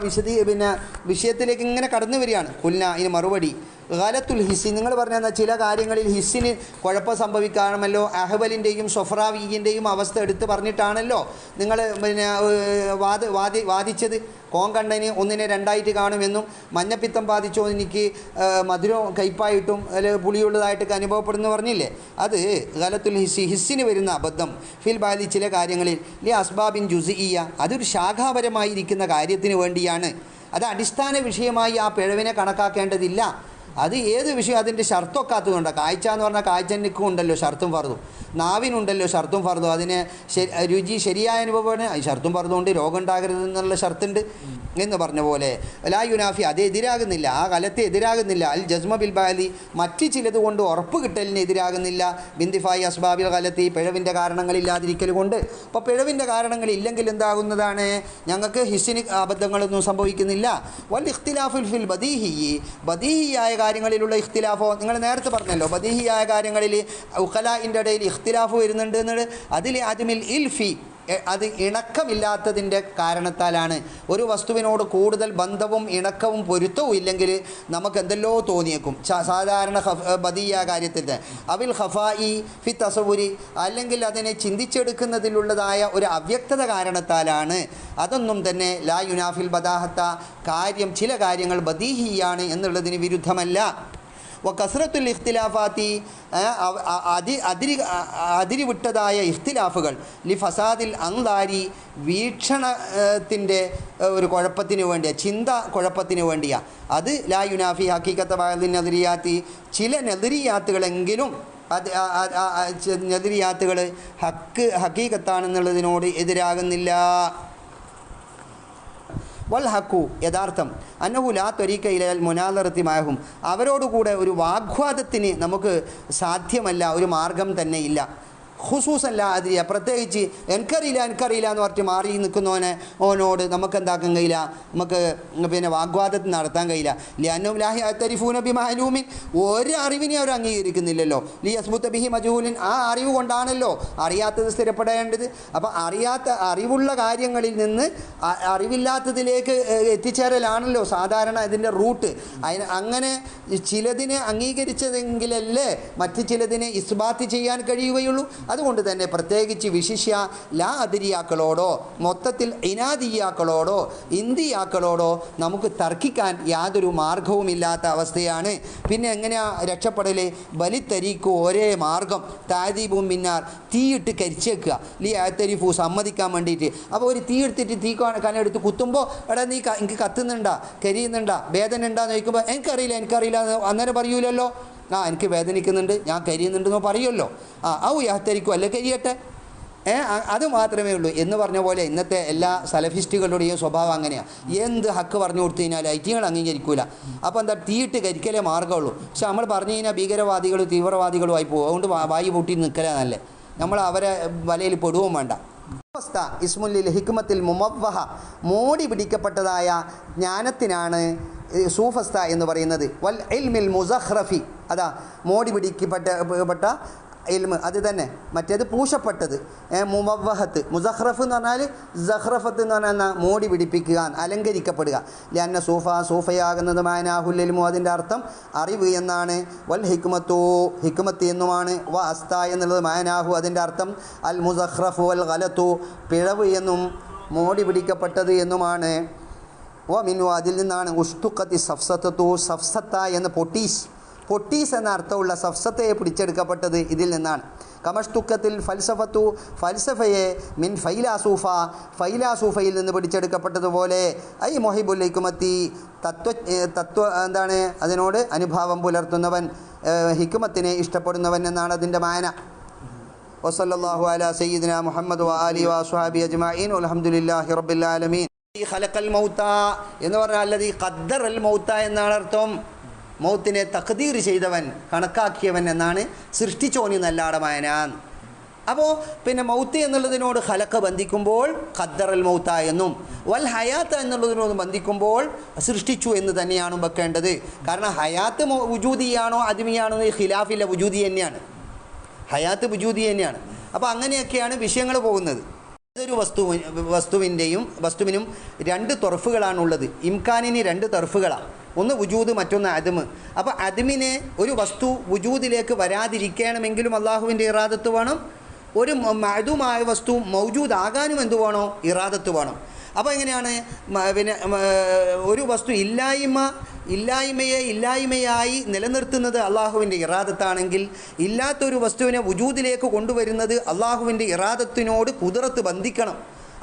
വിഷയത്തിലേക്ക് ഇങ്ങനെ കടന്നു വരികയാണ്. കുൽന ഇതിന് മറുപടി ഗലത്തുൽ ഹിസ്സി നിങ്ങൾ പറഞ്ഞാൽ ചില കാര്യങ്ങളിൽ ഹിസ്സിന് കുഴപ്പം സംഭവിക്കാമല്ലോ. അഹ്വലിൻ്റെയും സൊഫ്രാവിൻ്റെയും അവസ്ഥ എടുത്ത് പറഞ്ഞിട്ടാണല്ലോ നിങ്ങൾ വാദിച്ചത്. കോങ്കണ്ണന് ഒന്നിനെ രണ്ടായിട്ട് കാണുമെന്നും മഞ്ഞപ്പിത്തം ബാധിച്ചോ എനിക്ക് മധുരം കയ്പായിട്ടും അല്ലെങ്കിൽ പുളിയുള്ളതായിട്ടൊക്കെ അനുഭവപ്പെടുന്നു പറഞ്ഞില്ലേ. അത് ഗലത്തുൽ ഹിസ്സിന് വരുന്ന അബദ്ധം ഫിൽ ബാലി ചില കാര്യങ്ങളിൽ ലി അസ്ബാബിൻ ജുസിഇയ്യ അതൊരു ശാഖാപരമായിരിക്കുന്ന കാര്യത്തിന് വേണ്ടിയാണ്. അത് അടിസ്ഥാന വിഷയമായി ആ പിഴവിനെ കണക്കാക്കേണ്ടതില്ല. അത് ഏത് വിഷയം അതിൻ്റെ ഷർത്തൊക്കാത്തതുകൊണ്ടാണ്. കാഴ്ച എന്ന് പറഞ്ഞാൽ കാഴ്ചനിക്കും ഉണ്ടല്ലോ ഷർത്തും ഫർദും, നാവിനുണ്ടല്ലോ ഷർത്തും ഫർദും. അതിന് രുചി ശരിയായ അനുഭവമാണ് ഷർത്തും ഫർദും ഉണ്ട്. രോഗം ഉണ്ടാകരുത് എന്നുള്ള ഷർത്തുണ്ട് എന്ന് പറഞ്ഞ പോലെ ലാ യുനാഫി അത് എതിരാകുന്നില്ല, ആ കലത്തെ എതിരാകുന്നില്ല. അൽ ജസ്മ ബിൽ ബാലി മറ്റ് ചിലത് കൊണ്ട് ഉറപ്പ് കിട്ടലിന് എതിരാകുന്നില്ല. ബിന്ദിഫായി അസ്ബാബിൽ കലത്തി പിഴവിൻ്റെ കാരണങ്ങളില്ലാതിരിക്കൽ കൊണ്ട്. അപ്പോൾ പിഴവിൻ്റെ കാരണങ്ങളില്ലെങ്കിൽ എന്താകുന്നതാണ്, ഞങ്ങൾക്ക് ഹിസ്സിന് അബദ്ധങ്ങളൊന്നും സംഭവിക്കുന്നില്ല. വൽ ഇഖ്തിലാഫുൽ ഫിൽ ബദീഹിയായ കാര്യങ്ങളിലുള്ള ഇഖ്തിലാഫോ നിങ്ങൾ നേരത്തെ പറഞ്ഞല്ലോ. ബദീഹിയായ കാര്യങ്ങളിൽ ഉഖലാഇൻ്റെ ഇടയിൽ ഇഖ്തിലാഫ് വരുന്നുണ്ട് എന്നത് അതിൽ അജ്മിൽ ഇൽഫി അത് ഇണക്കമില്ലാത്തതിൻ്റെ കാരണത്താലാണ്. ഒരു വസ്തുവിനോട് കൂടുതൽ ബന്ധവും ഇണക്കവും പൊരുത്തവും ഇല്ലെങ്കിൽ നമുക്ക് എന്തെല്ലോ തോന്നിയേക്കും. സാധാരണ ബദീയ കാര്യത്തിൽ അവിൽ ഖഫായി ഫി തസവുരി അല്ലെങ്കിൽ അതിനെ ചിന്തിച്ചെടുക്കുന്നതിലുള്ളതായ ഒരു അവ്യക്തത കാരണത്താലാണ്. അതൊന്നും തന്നെ ലാ യുനാഫിൽ ബദാഹത്ത കാര്യം ചില കാര്യങ്ങൾ ബദീഹിയാണ് എന്നുള്ളതിന് വിരുദ്ധമല്ല. കസ്റത്തുൽ ഇഖ്തിലാഫാത്തി അതിരിവിട്ടതായ ഇഖ്തിലാഫുകൾ ലി ഫസാദിൽ അൻദാരി വീക്ഷണത്തിൻ്റെ ഒരു കുഴപ്പത്തിന് വേണ്ടിയാണ്, ചിന്ത കുഴപ്പത്തിന് വേണ്ടിയാണ്. അത് ലാ യുനാഫി ഹക്കീക്കത്ത ബഅദി നദരിയാത്തി ചില നദരിയാത്തുകളെങ്കിലും അത് നദരിയാത്തുകൾ ഹക്കീക്കത്താണെന്നുള്ളതിനോട് എതിരാകുന്നില്ല. വൽ ഹക്കു യഥാർത്ഥം അന്നഹു ലാ ത്വരീക ഇലൽ മുനാദറത്തി മാഹും അവരോടുകൂടെ ഒരു വാഗ്വാദത്തിന് നമുക്ക് സാധ്യമല്ല, ഒരു മാർഗം തന്നെ ഇല്ല. ഖുസൂസല്ല അതിരിയ പ്രത്യേകിച്ച് എനിക്കറിയില്ല എന്ന് പറഞ്ഞിട്ട് മാറി നിൽക്കുന്നവനെ ഓനോട് നമുക്ക് എന്താക്കാൻ കഴിയില്ല, നമുക്ക് വാഗ്വാദത്തിന് നടത്താൻ കഴിയില്ല. ലിയന്നും ലാഹി അത്തരിഫൂന ബി മഅലൂമിൻ ഒരു അറിവിനെ അവർ അംഗീകരിക്കുന്നില്ലല്ലോ. ലി യസ്ബുത ബിഹി മജ്ഹൂലിൻ ആ അറിവ് കൊണ്ടാണല്ലോ അറിയാത്തത് സ്ഥിരപ്പെടേണ്ടത്. അപ്പം അറിവുള്ള കാര്യങ്ങളിൽ നിന്ന് അറിവില്ലാത്തതിലേക്ക് എത്തിച്ചേരലാണല്ലോ സാധാരണ ഇതിൻ്റെ റൂട്ട്. അങ്ങനെ ചിലതിനെ അംഗീകരിച്ചതെങ്കിലല്ലേ മറ്റ് ചിലതിനെ ഇസ്ബാത്ത് ചെയ്യാൻ കഴിയുകയുള്ളൂ. അതുകൊണ്ട് തന്നെ പ്രത്യേകിച്ച് വിശിഷ്യ ലാ അതിരിയാക്കളോടോ മൊത്തത്തിൽ ഇനാദിയാക്കളോടോ ഇന്ദിയാക്കളോടോ നമുക്ക് തർക്കിക്കാൻ യാതൊരു മാർഗവുമില്ലാത്ത അവസ്ഥയാണ്. പിന്നെ എങ്ങനെയാ രക്ഷപ്പെടൽ? ബലിത്തരീക്കു ഒരേ മാർഗം താദീബും മിന്നാർ തീയിട്ട് കരിച്ചേക്കുക ലി ആത്തരിഫു സമ്മതിക്കാൻ വേണ്ടിയിട്ട്. അപ്പോൾ ഒരു തീ എടുത്തിട്ട് തീ കനെടുത്ത് കുത്തുമ്പോൾ എടാ നീ എനിക്ക് കത്തുന്നുണ്ടാ കരിയുന്നുണ്ടാ വേദന ഉണ്ടാന്ന് ചോദിക്കുമ്പോൾ എനിക്കറിയില്ല അന്നേരം പറയൂലല്ലോ. എനിക്ക് വേദനിക്കുന്നുണ്ട്, ഞാൻ കരിയുന്നുണ്ടെന്നോ പറയുമല്ലോ. ഔ യാത്തരിക്കും അല്ലെ കരിയട്ടെ അത് മാത്രമേ ഉള്ളൂ എന്ന് പറഞ്ഞ പോലെ ഇന്നത്തെ എല്ലാ സലഫിസ്റ്റുകളുടെയും സ്വഭാവം അങ്ങനെയാണ്. എന്ത് ഹക്ക് പറഞ്ഞു കൊടുത്തു കഴിഞ്ഞാൽ ഐറ്റിങ്ങൾ അംഗീകരിക്കില്ല. അപ്പോൾ എന്താ തീയിട്ട് കരിക്കലേ മാർഗ്ഗമുള്ളൂ. പക്ഷെ നമ്മൾ പറഞ്ഞു കഴിഞ്ഞാൽ ഭീകരവാദികളും തീവ്രവാദികളുമായി പോകും. അതുകൊണ്ട് വായി പൂട്ടി നിൽക്കലേ നല്ലേ. നമ്മൾ അവരെ വലയിൽ പെടുകയും വേണ്ട. ഇസ്മുല്ലിൽ ഹിക്മത്തിൽ മുമവ്വഹ മോടി പിടിക്കപ്പെട്ടതായ ജ്ഞാനത്തിനാണ് സൂഫസ്ത എന്ന് പറയുന്നത്. വൽ ഇൽമിൽ മുസഖ്റഫി അതാ മോടി പിടിക്കപ്പെട്ട ഇൽമ് അത് തന്നെ. മറ്റേത് പൂശപ്പെട്ടത് മുമവ്വഹത്ത്. മുസഖ്റഫ് എന്ന് പറഞ്ഞാൽ സഖ്റഫത്ത് എന്ന് പറഞ്ഞാൽ മോടി പിടിപ്പിക്കുക, അലങ്കരിക്കപ്പെടുക. ലിഅന്ന സൂഫയാകുന്നത് മാനാഹുൽ ഇൽമു അതിൻ്റെ അർത്ഥം അറിവ് എന്നാണ്. വൽ ഹിക്മത്തു ഹിക്മത്ത് എന്നുമാണ്. വ അസ്ത എന്നുള്ളത് മാനാഹു അതിൻ്റെ അർത്ഥം അൽ മുസഖ്റഫു വൽ ഗലത്തു പിഴവ് എന്നും മോടി പിടിക്കപ്പെട്ടത് എന്നുമാണ്. വ മിൻഹു അതിൽ നിന്നാണ് ഉഷ്തുഖത്തി സഫ്സത്തു സഫ്സത്ത എന്ന പൊട്ടീസ് എന്ന അർത്ഥമുള്ള സഫ്സത്തെ പിടിച്ചെടുക്കപ്പെട്ടത് ഇതിൽ നിന്നാണ്. കമഷ്തുക്കത്തിൽ ഫൽസഫത്തു ഫൽസഫയെ മിൻ ഫൈലാസൂഫയിൽ നിന്ന് പിടിച്ചെടുക്കപ്പെട്ടതുപോലെ ഐ മൊഹിബുൽ ഹിക്മത്തി തത്വ എന്താണ് അതിനോട് അനുഭാവം പുലർത്തുന്നവൻ, ഹിക്മത്തിനെ ഇഷ്ടപ്പെടുന്നവൻ എന്നാണ് അതിൻ്റെ മാന. വസല്ലല്ലാഹു അലാ സയ്യിദിനാ മുഹമ്മദ് വ ആലിഹി വസ്വഹാബി അജ്മഈൻ വൽഹംദുലില്ലാഹി റബ്ബിൽ ആലമീൻ. ഖലഖൽ മൗത എന്ന് പറഞ്ഞാൽ അല്ലദീ ഖദ്ദറൽ മൗത എന്നാണ് അർത്ഥം. മൗത്തിനെ തഖ്ദീർ ചെയ്തവൻ, കണക്കാക്കിയവൻ എന്നാണ്. സൃഷ്ടിച്ചോനി നല്ലാടമായനാൻ. അപ്പോൾ പിന്നെ മൗത്ത് എന്നുള്ളതിനോട് ഖലഖ് ബന്ധിക്കുമ്പോൾ ഖദ്ദറൽ മൗത എന്നും വൽ ഹയാത്ത് എന്നുള്ളതിനോട് ബന്ധിക്കുമ്പോൾ സൃഷ്ടിച്ചു എന്ന് തന്നെയാണ് വെക്കേണ്ടത്. കാരണം ഹയാത്ത് വുജൂദിയാണോ അദ്മിയാണോ ഈ ഖിലാഫില്ല, വുജൂദി തന്നെയാണ്. ഹയാത്ത് വുജൂദി തന്നെയാണ്. അപ്പോൾ അങ്ങനെയൊക്കെയാണ് വിഷയങ്ങൾ പോകുന്നത്. ഏതൊരു വസ്തുവിനും രണ്ട് തൊർഫുകളാണുള്ളത്. ഇംകാനിന് രണ്ട് തൊർഫുകളാണ്. ഒന്ന് വുജൂദ്, മറ്റൊന്ന് അദ്മ്. അപ്പോൾ അദ്മിനെ ഒരു വസ്തു വുജൂദിലേക്ക് വരാതിരിക്കണമെങ്കിലും അള്ളാഹുവിൻ്റെ ഇറാദത്ത് വേണം. ഒരു മഅദൂമായ വസ്തു മൗജൂദാകാനും എന്ത് വേണോ? ഇറാദത്ത് വേണം. അപ്പോൾ എങ്ങനെയാണ് പിന്നെ ഒരു വസ്തു ഇല്ലായ്മയായി നിലനിർത്തുന്നത് അള്ളാഹുവിൻ്റെ ഇറാദത്താണെങ്കിൽ ഇല്ലാത്തൊരു വസ്തുവിനെ വുജൂദിലേക്ക് കൊണ്ടുവരുന്നത് അള്ളാഹുവിൻ്റെ ഇറാദത്തിനോട് കുദറത്ത് ബന്ധിക്കണം.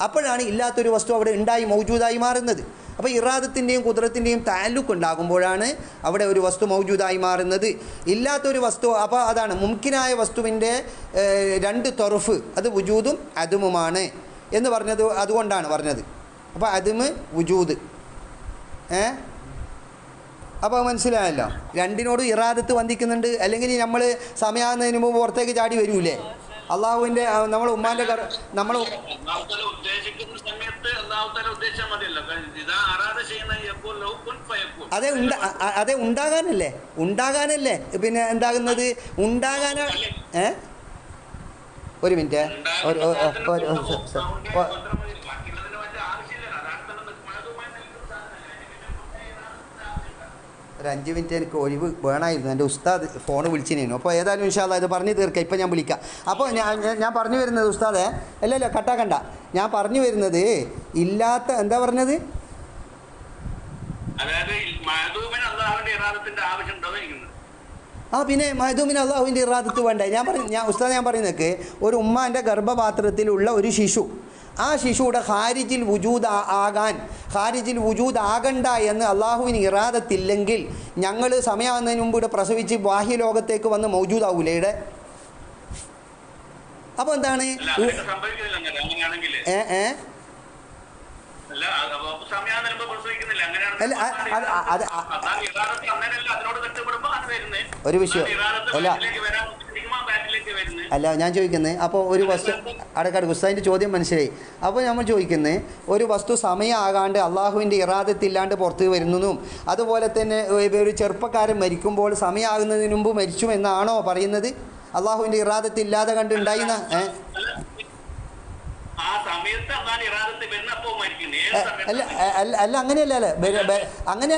അപ്പോഴാണ് ഇല്ലാത്തൊരു വസ്തു അവിടെ ഉണ്ടായി മൗജൂദായി മാറുന്നത്. അപ്പോൾ ഇറാദത്തിൻ്റെയും കുദറത്തിൻ്റെയും താല്ലുക്ക് ഉണ്ടാകുമ്പോഴാണ് അവിടെ ഒരു വസ്തു മൗജൂദായി മാറുന്നത്. ഇല്ലാത്തൊരു വസ്തു അപ്പോൾ അതാണ് മുംകിനായ വസ്തുവിൻ്റെ രണ്ട് തൊർഫ്, അത് വുജൂദും അദ്മുമാണ് എന്ന് പറഞ്ഞത് അതുകൊണ്ടാണ് പറഞ്ഞത്. അപ്പോൾ അദ്മ് വുജൂദ് അപ്പോൾ മനസ്സിലായല്ലോ. രണ്ടിനോടും ഇറാദത്ത് ബന്ധിക്കുന്നുണ്ട്. അല്ലെങ്കിൽ നമ്മൾ സമയാകുന്നതിന് മുമ്പ് പുറത്തേക്ക് ചാടി വരൂലേ? അള്ളാഹുവിൻ്റെ നമ്മൾ ഉമ്മാൻ്റെ നമ്മൾ അതെ ഉണ്ടാകാനല്ലേ പിന്നെ എന്താകുന്നത് ഒരു മിനിറ്റ് ഒരു 5 മിനിറ്റ് എനിക്ക് ഒഴിവ് വേണമായിരുന്നു. എൻ്റെ ഉസ്താദ് ഫോൺ വിളിച്ചിനു. അപ്പോൾ ഏതായാലും ഇൻഷാ അല്ലാഹ് ഇത് പറഞ്ഞു തീർക്കാം. ഇപ്പം ഞാൻ വിളിക്കാം. അപ്പോൾ ഞാൻ പറഞ്ഞു വരുന്നത് ഉസ്താദേ, അല്ലല്ലോ കട്ടാക്കണ്ട. ഞാൻ പറഞ്ഞു വരുന്നത് ഇല്ലാത്ത എന്താ പറഞ്ഞത്? പിന്നെ മഹദൂമിന് അള്ളാഹുവിൻ്റെ ഇറാദത്ത് വേണ്ടേ? ഞാൻ പറയുന്നേക്ക് ഒരു ഉമ്മാൻ്റെ ഗർഭപാത്രത്തിലുള്ള ഒരു ശിശു, ആ ശിശുവിടെ ഖാരിജിൽ വുജൂദ് ആകണ്ട എന്ന് അള്ളാഹുവിന് ഇറാദത്തില്ലെങ്കിൽ ഞങ്ങൾ സമയമാകുന്നതിന് മുമ്പ് ഇവിടെ പ്രസവിച്ച് ബാഹ്യ ലോകത്തേക്ക് വന്ന് മൗജൂദാവൂലേ ഇവിടെ? അപ്പോൾ എന്താണ് ഒരു വിഷയം അല്ല ഞാൻ ചോദിക്കുന്നത്. അപ്പോൾ ഒരു വസ്തു അടക്കടക്ക് ഉസ്താദിൻ്റെ ചോദ്യം മനസ്സിലായി. അപ്പോൾ നമ്മൾ ചോദിക്കുന്നത് ഒരു വസ്തു സമയമാകാണ്ട് അള്ളാഹുവിൻ്റെ ഇറാദത്തില്ലാണ്ട് പുറത്ത് വരുന്നതും അതുപോലെ തന്നെ ഒരു ചെറുപ്പക്കാരൻ മരിക്കുമ്പോൾ സമയമാകുന്നതിന് മുമ്പ് മരിച്ചു എന്നാണോ പറയുന്നത്? അള്ളാഹുവിൻ്റെ ഇറാദത്തില്ലാതെ കണ്ടുണ്ടായിന്ന അല്ല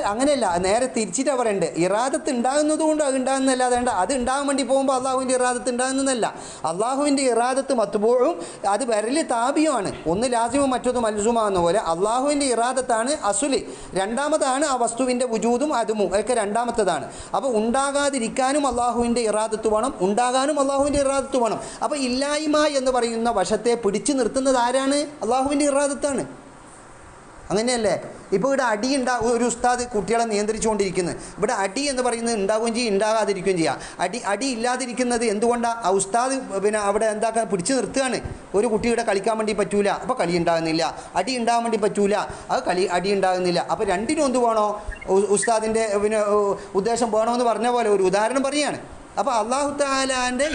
അങ്ങനെയല്ല നേരെ തിരിച്ചിട്ടാണ് പറയണ്ടേ. ഇറാദത്ത് ഉണ്ടാകുന്നത് കൊണ്ട് അത് ഉണ്ടാകുന്നതല്ലാതെ അത് ഉണ്ടാകാൻ വേണ്ടി പോകുമ്പോൾ അള്ളാഹുവിൻ്റെ ഇറാദത്ത് ഉണ്ടാകുന്നതല്ല. അള്ളാഹുവിൻ്റെ ഇറാദത്ത് മത്ബൂഉം അത് വിരൽ താബിയുമാണ്. ഒന്ന് ലാസിമും മറ്റൊന്ന് മൽസൂമാകുന്ന പോലെ അള്ളാഹുവിൻ്റെ ഇറാദത്താണ് അസുല്. രണ്ടാമതാണ് ആ വസ്തുവിൻ്റെ വുജൂദും അതുമും ഒക്കെ രണ്ടാമത്തതാണ്. അപ്പോൾ ഉണ്ടാകാതിരിക്കാനും അള്ളാഹുവിൻ്റെ ഇറാദത്ത് വേണം, ഉണ്ടാകാനും അള്ളാഹുവിൻ്റെ ഇറാദത്ത് വേണം. അപ്പോൾ ഇല്ലായ്മ എന്ന് പറയുന്ന വശത്തെ പിടിച്ചു നിർത്തുന്നത് ആരാണ്? അള്ളാഹുവിൻ്റെ ഇറാദത്താണ്. അങ്ങനെയല്ലേ? ഇപ്പോൾ ഇവിടെ അടി ഒരു ഉസ്താദ് കുട്ടികളെ നിയന്ത്രിച്ചുകൊണ്ടിരിക്കുന്നത്. ഇവിടെ അടി എന്ന് പറയുന്നത് ഉണ്ടാവുകയും ചെയ്യും, ഉണ്ടാകാതിരിക്കുകയും ചെയ്യാം. അടി ഇല്ലാതിരിക്കുന്നത് എന്തുകൊണ്ടാണ്? ആ ഉസ്താദ് പിന്നെ അവിടെ എന്താക്കാൻ പിടിച്ചു നിർത്തുകയാണ്. ഒരു കുട്ടിയുടെ കളിക്കാൻ വേണ്ടി പറ്റൂല, അപ്പോൾ കളി ഉണ്ടാകുന്നില്ല. അടി ഉണ്ടാകാൻ വേണ്ടി പറ്റൂല, അത് അടി ഉണ്ടാകുന്നില്ല. അപ്പോൾ രണ്ടിനും എന്ത് വേണോ? ഉസ്താദിൻ്റെ പിന്നെ ഉദ്ദേശം വേണമെന്ന് പറഞ്ഞ പോലെ ഒരു ഉദാഹരണം പറയുകയാണ്. അപ്പോൾ അല്ലാഹു തആലാന്റെ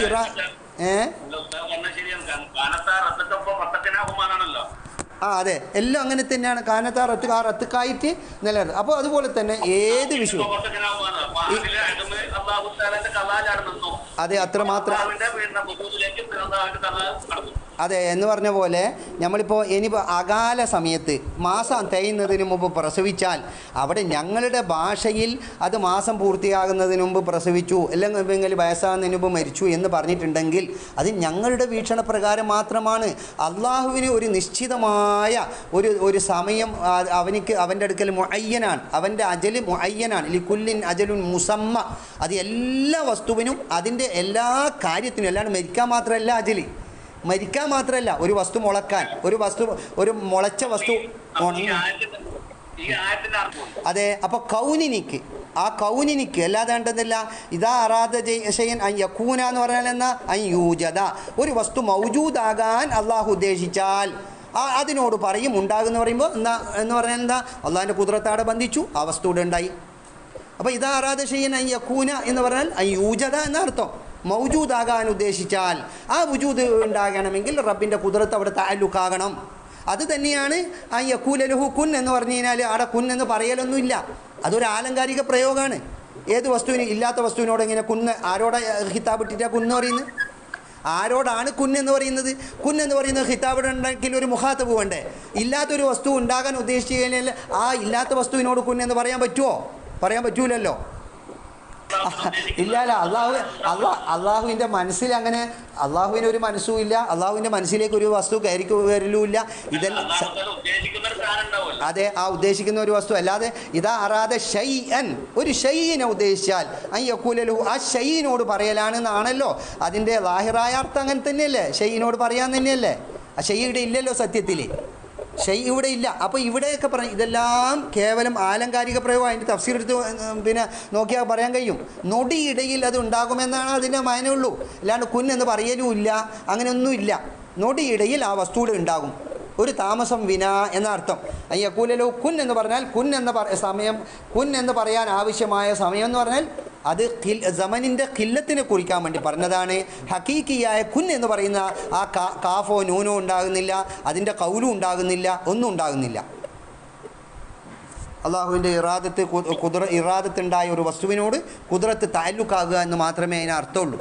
അതെ, എല്ലാം അങ്ങനെ തന്നെയാണ്. കാനത്താ റത്തുക്കായിട്ട് നിലനിർത്തുന്നത്. അപ്പോൾ അതുപോലെ തന്നെ ഏത് വിഷയവും അതെ അത്രമാത്രം അതെ എന്ന് പറഞ്ഞ പോലെ നമ്മളിപ്പോൾ ഇനിയിപ്പോൾ അകാല സമയത്ത് മാസം തികയുന്നതിന് മുമ്പ് പ്രസവിച്ചാൽ അവിടെ ഞങ്ങളുടെ ഭാഷയിൽ അത് മാസം പൂർത്തിയാകുന്നതിന് മുമ്പ് പ്രസവിച്ചു, അല്ലെങ്കിൽ വയസ്സാകുന്നതിന് മുമ്പ് മരിച്ചു എന്ന് പറഞ്ഞിട്ടുണ്ടെങ്കിൽ അത് ഞങ്ങളുടെ വീക്ഷണപ്രകാരം മാത്രമാണ്. അള്ളാഹുവിന് ഒരു നിശ്ചിതമായ ഒരു സമയം അവൻ്റെ അടുക്കൽ മുഅയ്യനാണ്, അവൻ്റെ അജല് മുഅയ്യനാണ്. ലികുല്ലിൻ അജലുൻ മുസമ്മ. അത് എല്ലാ വസ്തുവിനും അതിൻ്റെ എല്ലാ കാര്യത്തിനും, അല്ലാണ്ട് മരിക്കാൻ മാത്രമല്ല അജല്, മരിക്കാൻ മാത്രമല്ല ഒരു വസ്തു മുളക്കാൻ, ഒരു മുളച്ച വസ്തു അതെ. അപ്പോൾ കൗനിനിക്ക്, ആ കൗനിനിക്ക് അല്ലാതെ കണ്ടെന്നില്ല. ഇതാ അറാദ ഷൈഅൻ അൻ യകൂന എന്ന് പറഞ്ഞാൽ എന്നാ അൻ യൂജദ, ഒരു വസ്തു മൗജൂദാകാൻ അള്ളാഹു ഉദ്ദേശിച്ചാൽ അതിനോട് പറയും ഉണ്ടാകുമെന്ന് പറയുമ്പോൾ എന്ന് പറഞ്ഞാൽ എന്താ? അള്ളാഹിൻ്റെ കുദ്റത്താടെ ബന്ധിച്ചു, ആ വസ്തു ഇവിടെ ഉണ്ടായി. അപ്പോൾ ഇതാ അറാദ ഷൈഅൻ അൻ യകൂന എന്ന് പറഞ്ഞാൽ അൻ യൂജദ എന്നർത്ഥം. മൗജൂദാകാൻ ഉദ്ദേശിച്ചാൽ ആ വുജൂദ് ഉണ്ടാകണമെങ്കിൽ റബ്ബിൻ്റെ കുദ്റത്ത് അവിടെ തഅല്ലുഖാകണം. അത് തന്നെയാണ് ആ യഖൂല ലഹു കുൻ എന്ന് പറഞ്ഞു കഴിഞ്ഞാൽ അവിടെ കുൻ എന്ന് പറയലൊന്നുമില്ല, അതൊരു ആലങ്കാരിക പ്രയോഗമാണ്. ഏത് വസ്തുവിന്, ഇല്ലാത്ത വസ്തുവിനോട് എങ്ങനെ കുന്ന്, ആരോടെ ഹിതാബ് ഇട്ടിട്ടാണ് കുന്ന് പറയുന്നത്? ആരോടാണ് കുന്നെന്ന് പറയുന്നത്? കുന്നെന്ന് പറയുന്നത് ഹിതാബ് ഉണ്ടെങ്കിൽ ഒരു മുഖാത്തബ് വേണ്ടേ? ഇല്ലാത്തൊരു വസ്തു ഉണ്ടാകാൻ ഉദ്ദേശിച്ചു കഴിഞ്ഞാൽ ആ ഇല്ലാത്ത വസ്തുവിനോട് കുന്നെന്ന് പറയാൻ പറ്റുമോ? പറയാൻ പറ്റൂലല്ലോ. ഇല്ലല്ല. അള്ളാഹുവിൻ്റെ മനസ്സിൽ അങ്ങനെ, അള്ളാഹുവിന് ഒരു മനസ്സും ഇല്ല, അള്ളാഹുവിൻ്റെ മനസ്സിലേക്ക് ഒരു വസ്തു വരലുമില്ല. ഇതെല്ലാം അതെ, ആ ഉദ്ദേശിക്കുന്ന ഒരു വസ്തു അല്ലാതെ ഇതാ അറാദ ഷൈഅൻ, ഒരു ഷൈഇനെ ഉദ്ദേശിച്ചാൽ അൻ യഖൂല ലഹു, ആ ഷൈഇനോട് പറയലാണെന്നാണല്ലോ അതിൻ്റെ ലാഹിറായ അർത്ഥം. അങ്ങനെ തന്നെയല്ലേ? ഷൈഇനോട് പറയാൻ തന്നെയല്ലേ? ആ ഷൈഇ ഇവിടെ ഇല്ലല്ലോ സത്യത്തിൽ, ഷൈഇ ഇവിടെ ഇല്ല. അപ്പോൾ ഇവിടെയൊക്കെ പറഞ്ഞു ഇതെല്ലാം കേവലം ആലങ്കാരിക പ്രയോഗം. അതിൻ്റെ തഫ്സീർ എടുത്ത് പിന്നെ നോക്കിയാൽ പറയാൻ കഴിയും. നൊടിയിടയിൽ അത് ഉണ്ടാകുമെന്നാണ് അതിൻ്റെ മായനയുള്ളൂ, അല്ലാണ്ട് കുന്നെന്ന് പറയലുമില്ല, അങ്ങനെയൊന്നുമില്ല. നൊടിയിടയിൽ ആ വസ്തുവിടെ ഉണ്ടാകും, ഒരു താമസം വിന എന്ന അർത്ഥം. യഖൂലു കുൻ എന്ന് പറഞ്ഞാൽ കുൻ എന്ന സമയം, കുൻ എന്ന് പറയാൻ ആവശ്യമായ സമയം എന്ന് പറഞ്ഞാൽ അത് സമനിൻ്റെ ഖില്ലത്തിനെ കുറിക്കാൻ വേണ്ടി പറഞ്ഞതാണ്. ഹക്കീക്കിയായ കുൻ എന്ന് പറയുന്ന ആ കാഫോ നൂനോ ഉണ്ടാകുന്നില്ല, അതിൻ്റെ കൗലും ഉണ്ടാകുന്നില്ല, ഒന്നും ഉണ്ടാകുന്നില്ല. അള്ളാഹുവിൻ്റെ ഇറാദത്തുണ്ടായ ഒരു വസ്തുവിനോട് കുദ്റത്ത് തഅല്ലുഖാകുക എന്ന് മാത്രമേ അതിന് അർത്ഥമുള്ളൂ.